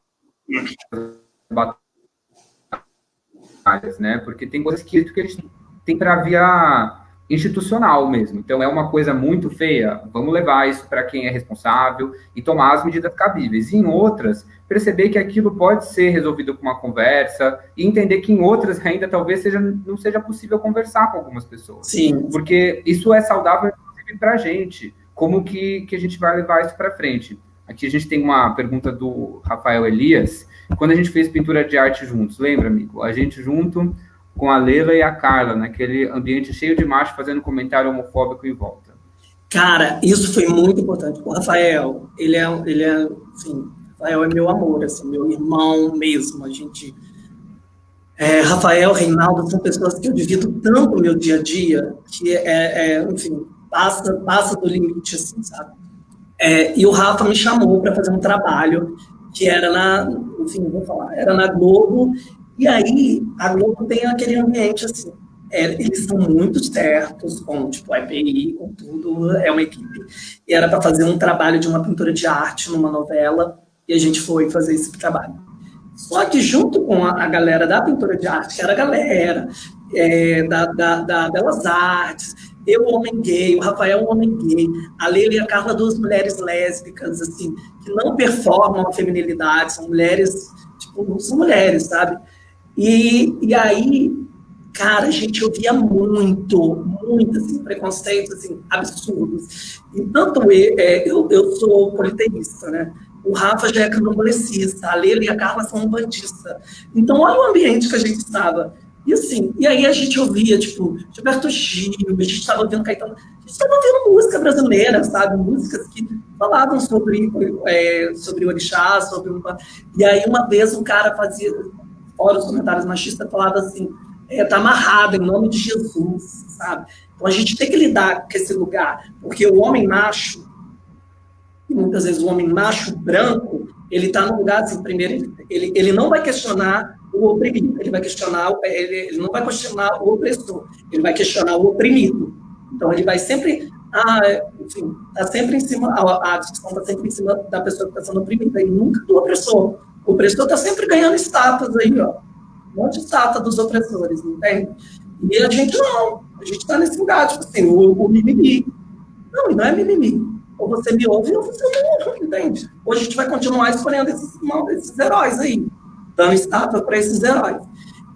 batalhas, né? Porque tem coisas que a gente tem para via institucional mesmo. Então, é uma coisa muito feia, vamos levar isso para quem é responsável e tomar as medidas cabíveis. E em outras, perceber que aquilo pode ser resolvido com uma conversa e entender que em outras ainda talvez não seja possível conversar com algumas pessoas. Sim. Porque isso é saudável, inclusive, para a gente. Como que a gente vai levar isso para frente? Aqui a gente tem uma pergunta do Rafael Elias. Quando a gente fez pintura de arte juntos, lembra, amigo? A gente junto com a Leila e a Carla, naquele ambiente cheio de macho fazendo comentário homofóbico em volta. Cara, isso foi muito importante. O Rafael, ele é assim, Rafael é meu amor, assim, meu irmão mesmo. A gente... Rafael, Reinaldo, são pessoas que eu divido tanto o meu dia a dia, que enfim, passa do limite, assim, sabe? E o Rafa me chamou para fazer um trabalho que era era na Globo. E aí, a Globo tem aquele ambiente, assim, eles são muito certos, com, a EPI, com tudo, é uma equipe. E era para fazer um trabalho de uma pintura de arte numa novela, e a gente foi fazer esse trabalho. Só que junto com a galera da pintura de arte, que era a galera da Belas Artes, eu, homem gay, o Rafael, homem gay, a Leila e a Carla, duas mulheres lésbicas, assim, que não performam a feminilidade, são mulheres, tipo, são mulheres, sabe? E aí, cara, a gente ouvia muito, assim, preconceitos, assim, absurdos. E tanto eu sou politeísta, né? O Rafa já é candomblessista, a Leila e a Carla são umbandistas. Então, olha o ambiente que a gente estava. E assim, e aí a gente ouvia, tipo, Gilberto Gil, a gente estava ouvindo Caetano, a gente estava ouvindo música brasileira, sabe? Músicas que falavam sobre orixá, sobre... E aí uma vez um cara fazia, fora os comentários machistas, falava assim, tá amarrado em nome de Jesus, sabe? Então a gente tem que lidar com esse lugar, porque o homem macho, e muitas vezes o homem macho branco, ele está no lugar assim, primeiro, ele não vai questionar o oprimido, ele não vai questionar o opressor, ele vai questionar o oprimido. Então ele vai sempre, enfim, está sempre em cima, a discussão está sempre em cima da pessoa que está sendo oprimida, e nunca do opressor. O opressor está sempre ganhando estátuas aí, ó, um monte de estátua dos opressores, entende? E a gente não, a gente está nesse lugar, tipo assim, o mimimi. Não é mimimi. Ou você me ouve ou você não ouve, entende? Hoje a gente vai continuar escolhendo esses heróis aí, dando estátua para esses heróis.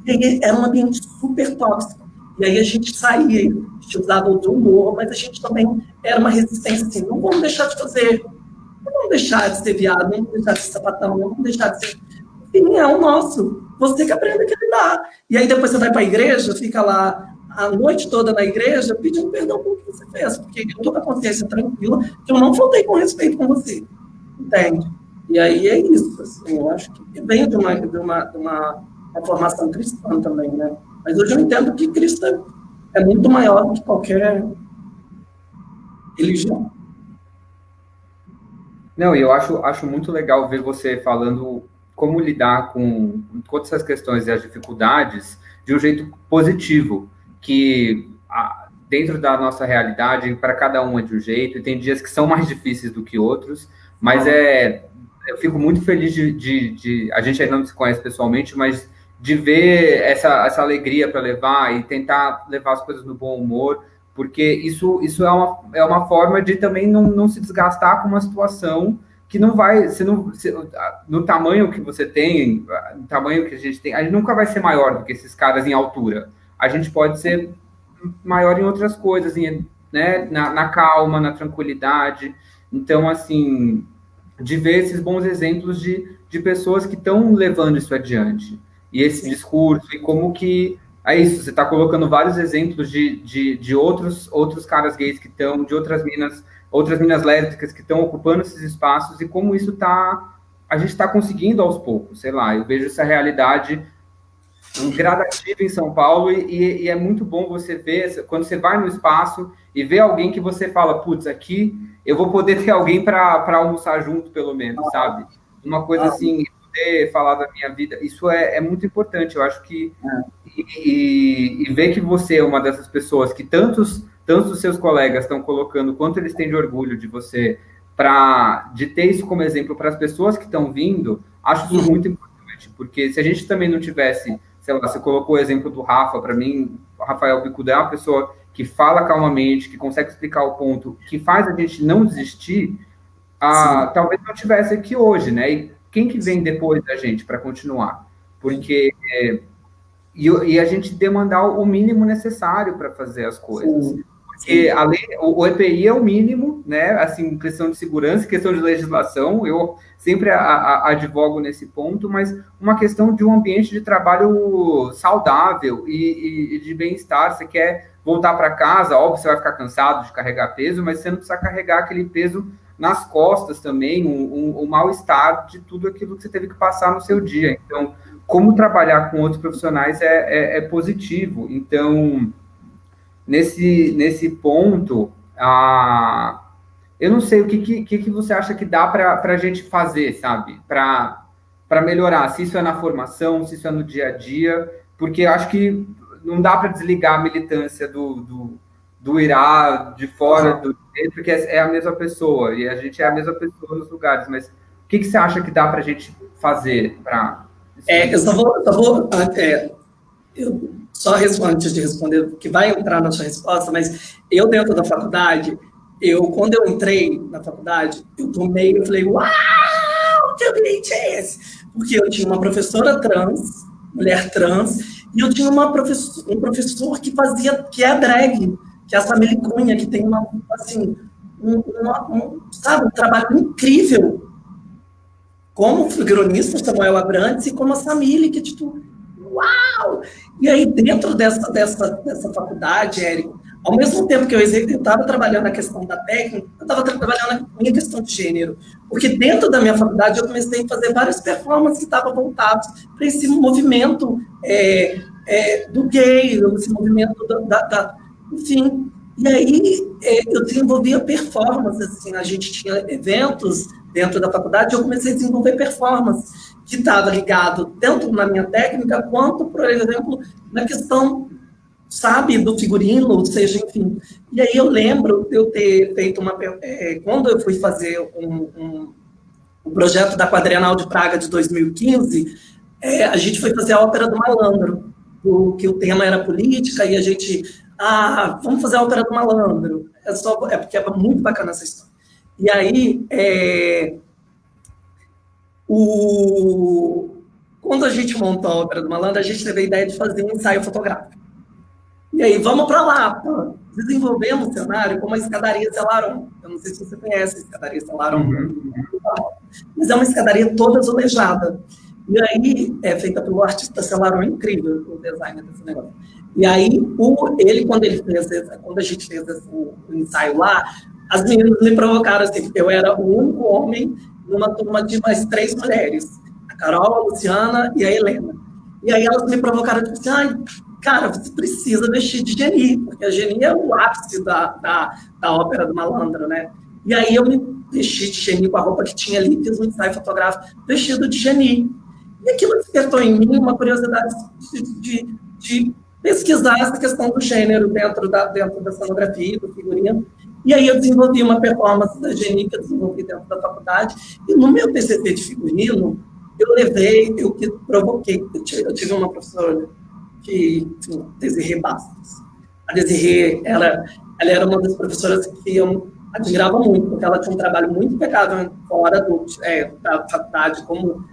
E aí era um ambiente super tóxico. E aí a gente saía, a gente usava o humor, mas a gente também era uma resistência assim, não vamos deixar de fazer, não vamos deixar de ser viado, não vamos deixar de ser sapatão, não vamos deixar de ser... Enfim, é o nosso. Você que aprende a lidar. E aí depois você vai para a igreja, fica lá a noite toda na igreja pedindo perdão por o que você fez, porque eu estou com a consciência tranquila que eu não faltei com respeito com você, entende? E aí é isso, assim, eu acho que vem de uma formação cristã também, né? Mas hoje eu entendo que Cristo é muito maior do que qualquer religião. Não, e eu acho muito legal ver você falando como lidar com todas essas questões e as dificuldades de um jeito positivo, que dentro da nossa realidade, para cada um é de um jeito, e tem dias que são mais difíceis do que outros, mas eu fico muito feliz a gente ainda não se conhece pessoalmente, mas de ver essa alegria para levar e tentar levar as coisas no bom humor, porque isso é uma forma de também não se desgastar com uma situação que não vai, no tamanho que você tem, no tamanho que a gente nunca vai ser maior do que esses caras em altura. A gente pode ser maior em outras coisas, né, na calma, na tranquilidade. Então, assim, de ver esses bons exemplos de pessoas que estão levando isso adiante. E esse discurso, e como que... É isso, você está colocando vários exemplos de outros caras gays que estão, de outras minas lésbicas que estão ocupando esses espaços, e como isso a gente está conseguindo aos poucos, sei lá, eu vejo essa realidade gradativa em São Paulo, e é muito bom você ver, quando você vai no espaço e vê alguém que você fala, putz, aqui eu vou poder ter alguém para almoçar junto, pelo menos, sabe? Uma coisa assim, poder falar da minha vida, isso é muito importante, eu acho que... E ver que você é uma dessas pessoas que tantos dos seus colegas estão colocando, quanto eles têm de orgulho de você, de ter isso como exemplo para as pessoas que estão vindo, acho isso muito importante, porque se a gente também não tivesse, sei lá, você colocou o exemplo do Rafa, para mim, o Rafael Bicuda é uma pessoa que fala calmamente, que consegue explicar o ponto, que faz a gente não desistir, talvez não tivesse aqui hoje, né? E quem que vem depois da gente para continuar? Porque... E a gente demandar o mínimo necessário para fazer as coisas. Sim. Porque o EPI é o mínimo, né? Assim, questão de segurança, questão de legislação, eu sempre advogo nesse ponto, mas uma questão de um ambiente de trabalho saudável e de bem-estar. Você quer voltar para casa, óbvio, você vai ficar cansado de carregar peso, mas você não precisa carregar aquele peso nas costas também, o mal-estar de tudo aquilo que você teve que passar no seu dia. Então, como trabalhar com outros profissionais é positivo. Então, nesse ponto, eu não sei o que você acha que dá para a gente fazer, sabe? Para melhorar, se isso é na formação, se isso é no dia a dia, porque eu acho que não dá para desligar a militância do Irá de fora, porque é a mesma pessoa, e a gente é a mesma pessoa nos lugares, mas o que você acha que dá para a gente fazer para Antes de responder, que vai entrar na sua resposta, mas eu dentro da faculdade, quando eu entrei na faculdade, eu falei, uau, que ambiente é esse? Porque eu tinha uma professora trans, mulher trans, e eu tinha um professor que é drag, que é a Samile Cunha, que tem um trabalho incrível como figurinista, Samuel Abrantes, e como a Samile, que tipo, uau! E aí, dentro dessa faculdade, Érico, ao mesmo tempo que eu estava trabalhando a questão da técnica, eu estava trabalhando a minha questão de gênero. Porque dentro da minha faculdade, eu comecei a fazer várias performances que estavam voltadas para esse movimento do gay, esse movimento enfim. E aí, eu desenvolvia performances, assim, a gente tinha eventos dentro da faculdade, eu comecei a desenvolver performance que estava ligado tanto na minha técnica, quanto, por exemplo, na questão, sabe, do figurino, ou seja, enfim. E aí eu lembro de eu ter feito quando eu fui fazer um projeto da Quadrienal de Praga de 2015, a gente foi fazer a Ópera do Malandro, que o tema era política, e a gente, vamos fazer a Ópera do Malandro. Porque é muito bacana essa história. E aí, quando a gente montou a Ópera do Malandro, a gente teve a ideia de fazer um ensaio fotográfico. E aí, vamos para lá. Desenvolvemos um cenário como a escadaria Celaron. Eu não sei se você conhece a escadaria Celaron. Mas é uma escadaria toda azulejada. E aí, é feita pelo artista Celaron, incrível o design desse negócio. E aí, quando a gente fez o ensaio lá, as meninas me provocaram assim, eu era o único homem numa turma de mais 3 mulheres, a Carol, a Luciana e a Helena. E aí elas me provocaram, tipo assim, cara, você precisa vestir de Geni, porque a Geni é o ápice da Ópera do Malandro, né? E aí eu me vesti de Geni com a roupa que tinha ali, fiz um ensaio fotográfico vestido de Geni. E aquilo despertou em mim uma curiosidade de pesquisar essa questão do gênero dentro da cenografia, do figurino. E aí eu desenvolvi uma performance da Geni, que eu desenvolvi dentro da faculdade, e no meu TCC de figurino, eu que provoquei. Eu tive uma professora Desirê Bastos. A Desirê, ela era uma das professoras que eu admirava muito, porque ela tinha um trabalho muito impecável fora da faculdade, como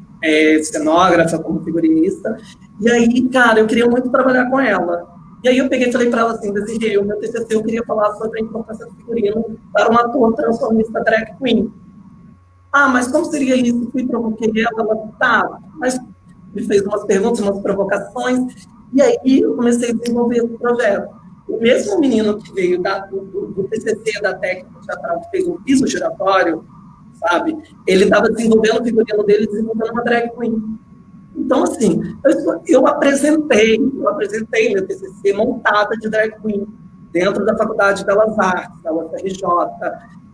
cenógrafa, como figurinista. E aí, cara, eu queria muito trabalhar com ela. E aí eu peguei e falei para ela assim, Desirê, o meu TCC eu queria falar sobre a importância do figurino para um ator transformista drag queen. Mas como seria isso? Fui provoquei ela, mas me fez umas perguntas, umas provocações, e aí eu comecei a desenvolver esse projeto. O mesmo menino que veio do TCC da técnica teatral, que fez um piso giratório, sabe? Ele estava desenvolvendo o figurino dele, desenvolvendo uma drag queen. Então, assim, eu apresentei meu TCC montada de drag queen dentro da Faculdade de Belas Artes, da UFRJ,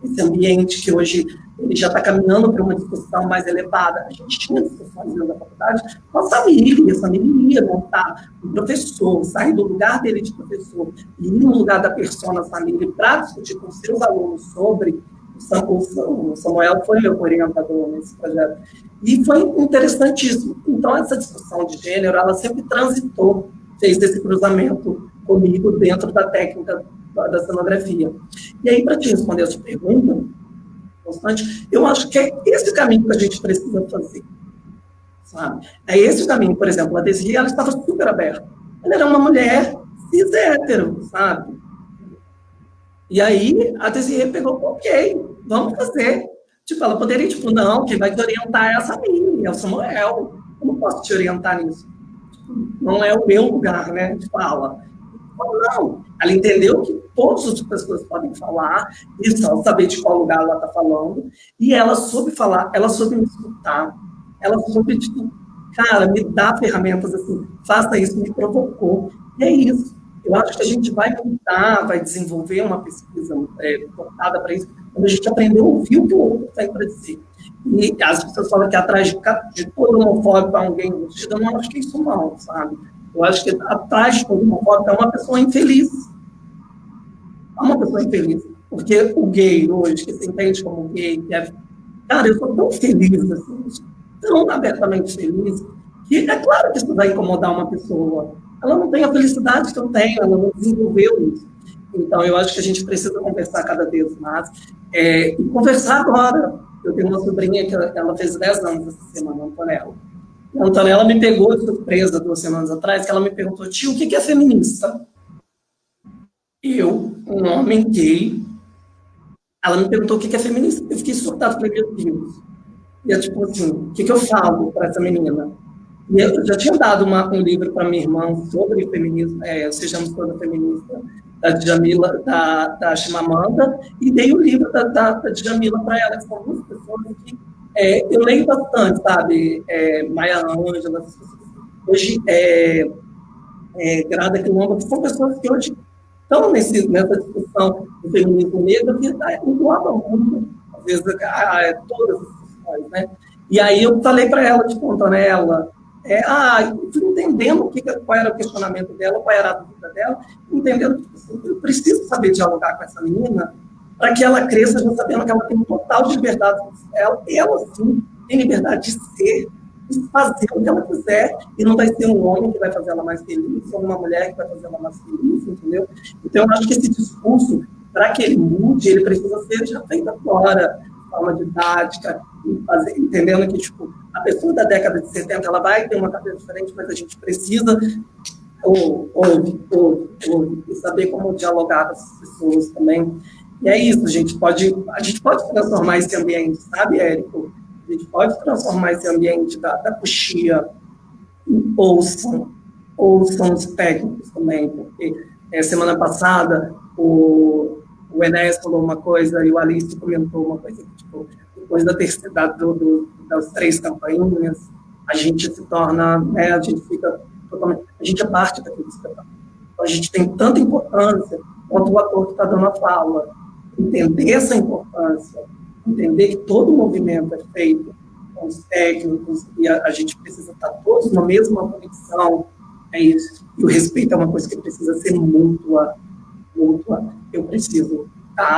esse ambiente que hoje ele já está caminhando para uma discussão mais elevada. A gente tinha discussões dentro da faculdade com a família ia montar um professor, sair do lugar dele de professor e ir no lugar da persona família para discutir com seus alunos sobre. O Samuel foi meu orientador nesse projeto. E foi interessantíssimo. Então, essa discussão de gênero, ela sempre transitou, fez esse cruzamento comigo dentro da técnica da cenografia. E aí, para te responder a sua pergunta, Constante, eu acho que é esse caminho que a gente precisa fazer. Sabe? É esse caminho, por exemplo, a Desirê, ela estava super aberta. Ela era uma mulher cis-hétero, sabe? E aí, a Desirê pegou, ok, vamos fazer. Tipo, ela poderia, não, quem vai te orientar é a Samile, é o Samuel. Eu não posso te orientar nisso. Não é o meu lugar, né, de fala. Não, ela entendeu que todas as pessoas podem falar, e só saber de qual lugar ela está falando, e ela soube falar, ela soube me escutar, ela soube, cara, me dá ferramentas assim, faça isso, me provocou. E é isso. Eu acho que a gente vai montar, vai desenvolver uma pesquisa voltada para isso, quando a gente aprender a ouvir o que o outro tem para dizer. E as pessoas falam que atrás de todo homofóbico há alguém vestido, eu não acho que isso não, sabe? Eu acho que atrás de todo homofóbico é uma pessoa infeliz. É uma pessoa infeliz. Porque o gay hoje, que se entende como gay, cara, eu sou tão feliz, assim, tão abertamente feliz, que é claro que isso vai incomodar uma pessoa. Ela não tem a felicidade que eu tenho, ela não desenvolveu isso. Então, eu acho que a gente precisa conversar cada vez mais. E conversar agora. Eu tenho uma sobrinha que ela fez 10 anos essa semana, Antonella. A Antonella me pegou de surpresa 2 semanas atrás, que ela me perguntou, tio, o que é feminista? Eu, um homem gay, ela me perguntou o que é feminista. Eu fiquei surtado, falei, meu Deus. E é tipo assim, o que eu falo para essa menina? E eu já tinha dado um livro para minha irmã sobre feminismo, Sejamos Toda Feminista, da Djamila, da Chimamanda, e dei o livro da Djamila para ela, que são duas pessoas que eu leio bastante, sabe? Maya Ângela, hoje Grada Quilomba, que são pessoas que hoje estão nessa discussão do feminismo negro, que engloba muito, às vezes, todas as discussões, né? E aí eu falei para ela, tipo, Antonella, fui entendendo qual era o questionamento dela, qual era a dúvida dela, entendendo que eu preciso saber dialogar com essa menina para que ela cresça já sabendo que ela tem um total de liberdade. Ela sim, tem liberdade de ser, de fazer o que ela quiser, e não vai ser um homem que vai fazer ela mais feliz, ou uma mulher que vai fazer ela mais feliz, entendeu? Então, eu acho que esse discurso, para que ele mude, ele precisa ser já feito agora, de forma didática, entendendo que, tipo, a pessoa da década de 70, ela vai ter uma cabeça diferente, mas a gente precisa ouvir, e saber como dialogar com essas pessoas também. E é isso, a gente pode transformar esse ambiente, sabe, Érico? A gente pode transformar esse ambiente da coxia em ouçam os técnicos também, porque semana passada o Enéas falou uma coisa e o Alice comentou uma coisa, tipo, depois das 3 campainhas, a gente se torna, né, a gente fica totalmente, a gente é parte daquele espetáculo. Então, a gente tem tanta importância quanto o ator que está dando a fala. Entender essa importância, entender que todo movimento é feito com os técnicos e a gente precisa estar todos na mesma conexão, é isso. E o respeito é uma coisa que precisa ser mútua. Eu preciso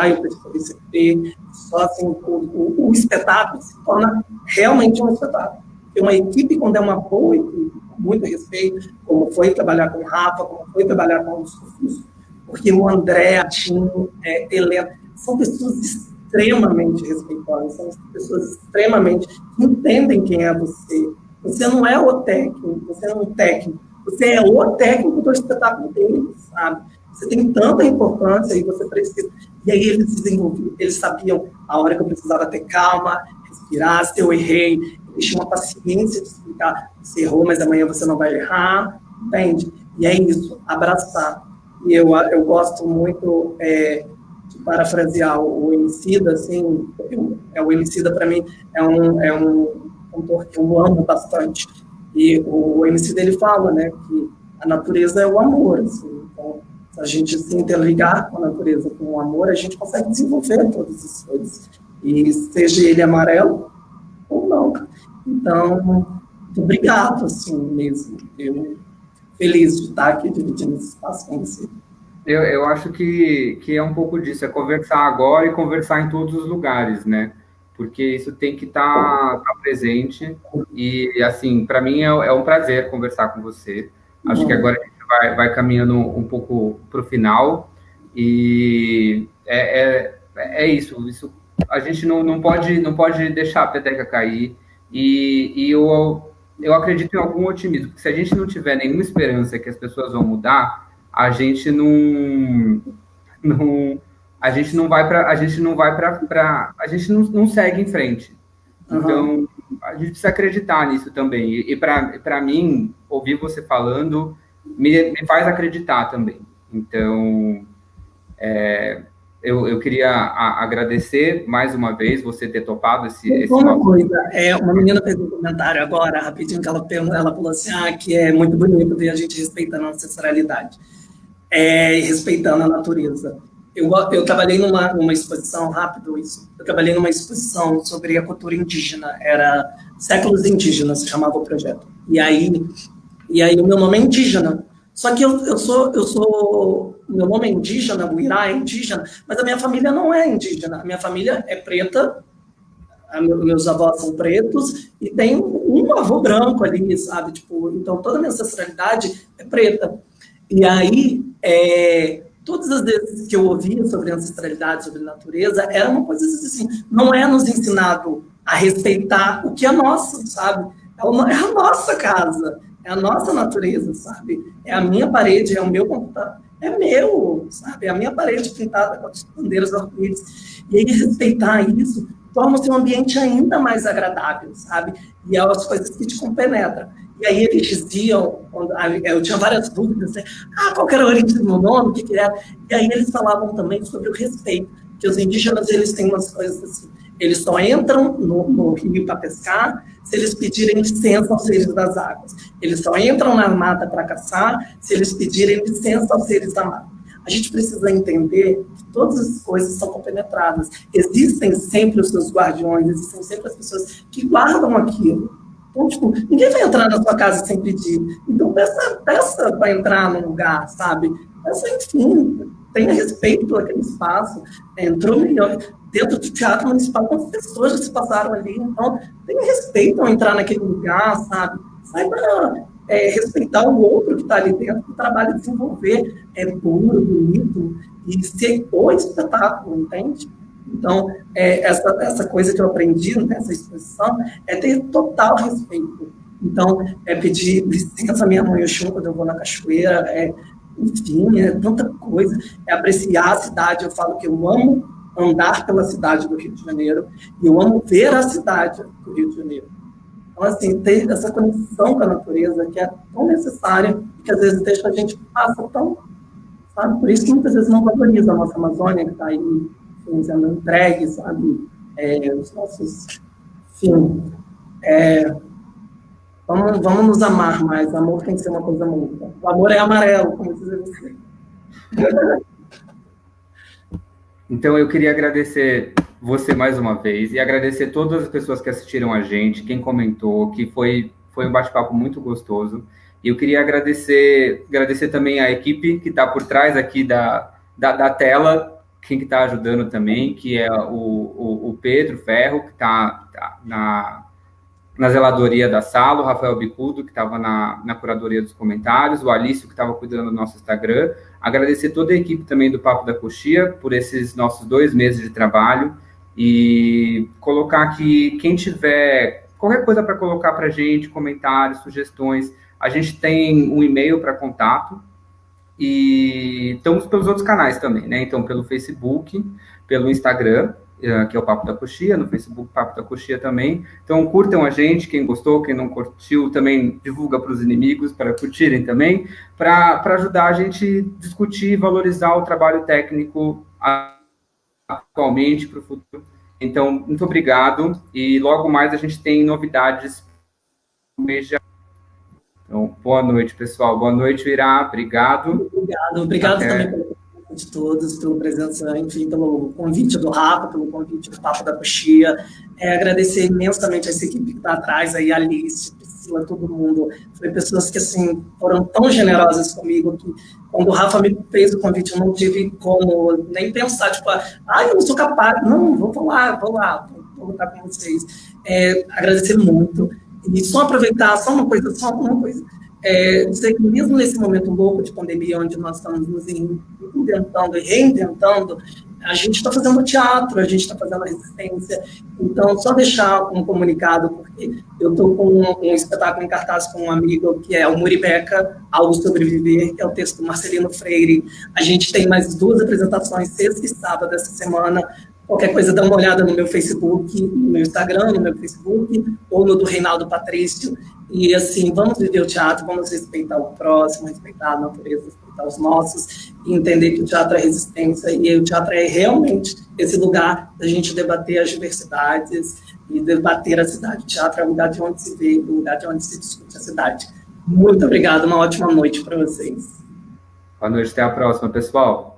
eu preciso receber, só assim, o espetáculo se torna realmente um espetáculo. Porque uma equipe, quando é uma boa equipe, com muito respeito, como foi trabalhar com o Rafa, como foi trabalhar com o Sufis, porque o André, a Tinho, Helena, são pessoas extremamente respeitosas, são pessoas extremamente que entendem quem é você. Você não é o técnico, você não é um técnico, você é o técnico do espetáculo deles, sabe? Você tem tanta importância e você precisa. E aí eles desenvolviam, eles sabiam a hora que eu precisava ter calma, respirar, se eu errei, eles tinham uma paciência de explicar, você errou, mas amanhã você não vai errar, entende? E é isso, abraçar. E eu gosto muito de parafrasear o Emicida, assim, o Emicida para mim é um cantor que eu amo bastante. E o Emicida, ele fala, né, que a natureza é o amor, assim, então, se a gente se interligar com a natureza, com o amor, a gente consegue desenvolver todas as coisas. E seja ele amarelo ou não. Então, muito obrigado, assim, mesmo. Eu feliz de estar aqui dividindo esse espaço com você. Eu acho que é um pouco disso, é conversar agora e conversar em todos os lugares, né? Porque isso tem que estar presente. E, assim, para mim é um prazer conversar com você. Acho que agora a gente vai caminhando um pouco para o final. E é isso. A gente não pode deixar a peteca cair. E eu acredito em algum otimismo, porque se a gente não tiver nenhuma esperança que as pessoas vão mudar, a gente não segue em frente. Então, a gente precisa acreditar nisso também. E para mim, ouvir você falando me faz acreditar também. Então, eu queria agradecer mais uma vez você ter topado esse uma coisa, uma menina fez um comentário agora, rapidinho, que ela falou assim, que é muito bonito ver a gente respeitando a ancestralidade. Respeitando a natureza. Eu trabalhei numa exposição, rápido isso, eu trabalhei numa exposição sobre a cultura indígena, era Séculos Indígenas, se chamava o projeto. E aí o meu nome é indígena, só que meu nome é indígena, o Irá é indígena, mas a minha família não é indígena, a minha família é preta, Meus avós são pretos e tem um avô branco ali, sabe? Tipo, então, toda a minha ancestralidade é preta. E aí, todas as vezes que eu ouvia sobre ancestralidade, sobre natureza, era uma coisa assim, não é nos ensinado a respeitar o que é nosso, sabe? É a nossa casa, é a nossa natureza, sabe? É a minha parede, é o meu computador, é meu, sabe? É a minha parede pintada com as bandeiras arco-íris. E aí, respeitar isso torna-se um ambiente ainda mais agradável, sabe? E é as coisas que te compenetram. E aí eles diziam, eu tinha várias dúvidas, né? Qual que era a origem do meu nome, o que era? E aí eles falavam também sobre o respeito, que os indígenas, eles têm umas coisas assim, eles só entram no rio para pescar se eles pedirem licença aos seres das águas. Eles só entram na mata para caçar se eles pedirem licença aos seres da mata. A gente precisa entender que todas as coisas são compenetradas. Existem sempre os seus guardiões, existem sempre as pessoas que guardam aquilo. Então, tipo, ninguém vai entrar na sua casa sem pedir. Então, peça para entrar no lugar, sabe? Peça, enfim, tenha respeito por aquele espaço. Entrou melhor. Dentro do Teatro Municipal, quantas pessoas já se passaram ali? Então, tenha respeito ao entrar naquele lugar, sabe? Saiba respeitar o outro que está ali dentro, que trabalha a desenvolver, puro, bonito, e ser o espetáculo, entende? Então, essa coisa que eu aprendi nessa exposição é ter total respeito. Então, pedir licença à minha mãe Oxum quando eu vou na cachoeira, enfim, é tanta coisa, apreciar a cidade. Eu falo que eu amo andar pela cidade do Rio de Janeiro e eu amo ver a cidade do Rio de Janeiro. Então, assim, ter essa conexão com a natureza que é tão necessária e que às vezes deixa a gente passar tão, sabe? Por isso que muitas vezes não valoriza a nossa Amazônia, que está aí sendo entregue, sabe? Os nossos, enfim, vamos nos amar mais. Amor tem que ser uma coisa muita. O amor é amarelo, como dizer você. Então, eu queria agradecer você mais uma vez e agradecer todas as pessoas que assistiram a gente, quem comentou, que foi um bate-papo muito gostoso. E eu queria agradecer também a equipe que está por trás aqui da tela, quem que está ajudando também, que é o Pedro Ferro, que está na zeladoria da sala, o Rafael Bicudo, que estava na curadoria dos comentários, o Alício, que estava cuidando do nosso Instagram. Agradecer toda a equipe também do Papo da Coxia por esses nossos 2 meses de trabalho e colocar aqui, quem tiver qualquer coisa para colocar para a gente, comentários, sugestões, a gente tem um e-mail para contato e estamos pelos outros canais também, né? Então, pelo Facebook, pelo Instagram, que é o Papo da Coxia, no Facebook Papo da Coxia também. Então, curtam a gente, quem gostou, quem não curtiu, também divulga para os inimigos, para curtirem também, para ajudar a gente a discutir e valorizar o trabalho técnico atualmente para o futuro. Então, muito obrigado, e logo mais a gente tem novidades no mês de... Então, boa noite, pessoal. Boa noite, Irá. Obrigado. Obrigado também pelo de todos, pela presença, enfim, pelo convite do Rafa, pelo convite do Papo da Coxia. Agradecer imensamente a essa equipe que está atrás, aí, a Alice, Priscila, todo mundo. Foi pessoas que, assim, foram tão generosas comigo que, quando o Rafa me fez o convite, eu não tive como nem pensar, tipo, eu não sou capaz. Não, vou lá, vou lutar com vocês. Agradecer muito. E só aproveitar, só uma coisa, dizer que mesmo nesse momento louco de pandemia, onde nós estamos nos inventando e reinventando, a gente está fazendo teatro, a gente está fazendo a resistência. Então, só deixar um comunicado, porque eu estou com um espetáculo em cartaz com um amigo, que é o Muribeca, Algo Sobreviver, que é o texto do Marcelino Freire. A gente tem mais 2 apresentações, sexta e sábado, essa semana. Qualquer coisa, dá uma olhada no meu Facebook, no meu Instagram, no meu Facebook, ou no do Reinaldo Patrício. E, assim, vamos viver o teatro, vamos respeitar o próximo, respeitar a natureza, respeitar os nossos, e entender que o teatro é resistência, e o teatro é realmente esse lugar da gente debater as diversidades e debater a cidade. O teatro é o lugar de onde se vê, o lugar de onde se discute a cidade. Muito obrigada, uma ótima noite para vocês. Boa noite, até a próxima, pessoal.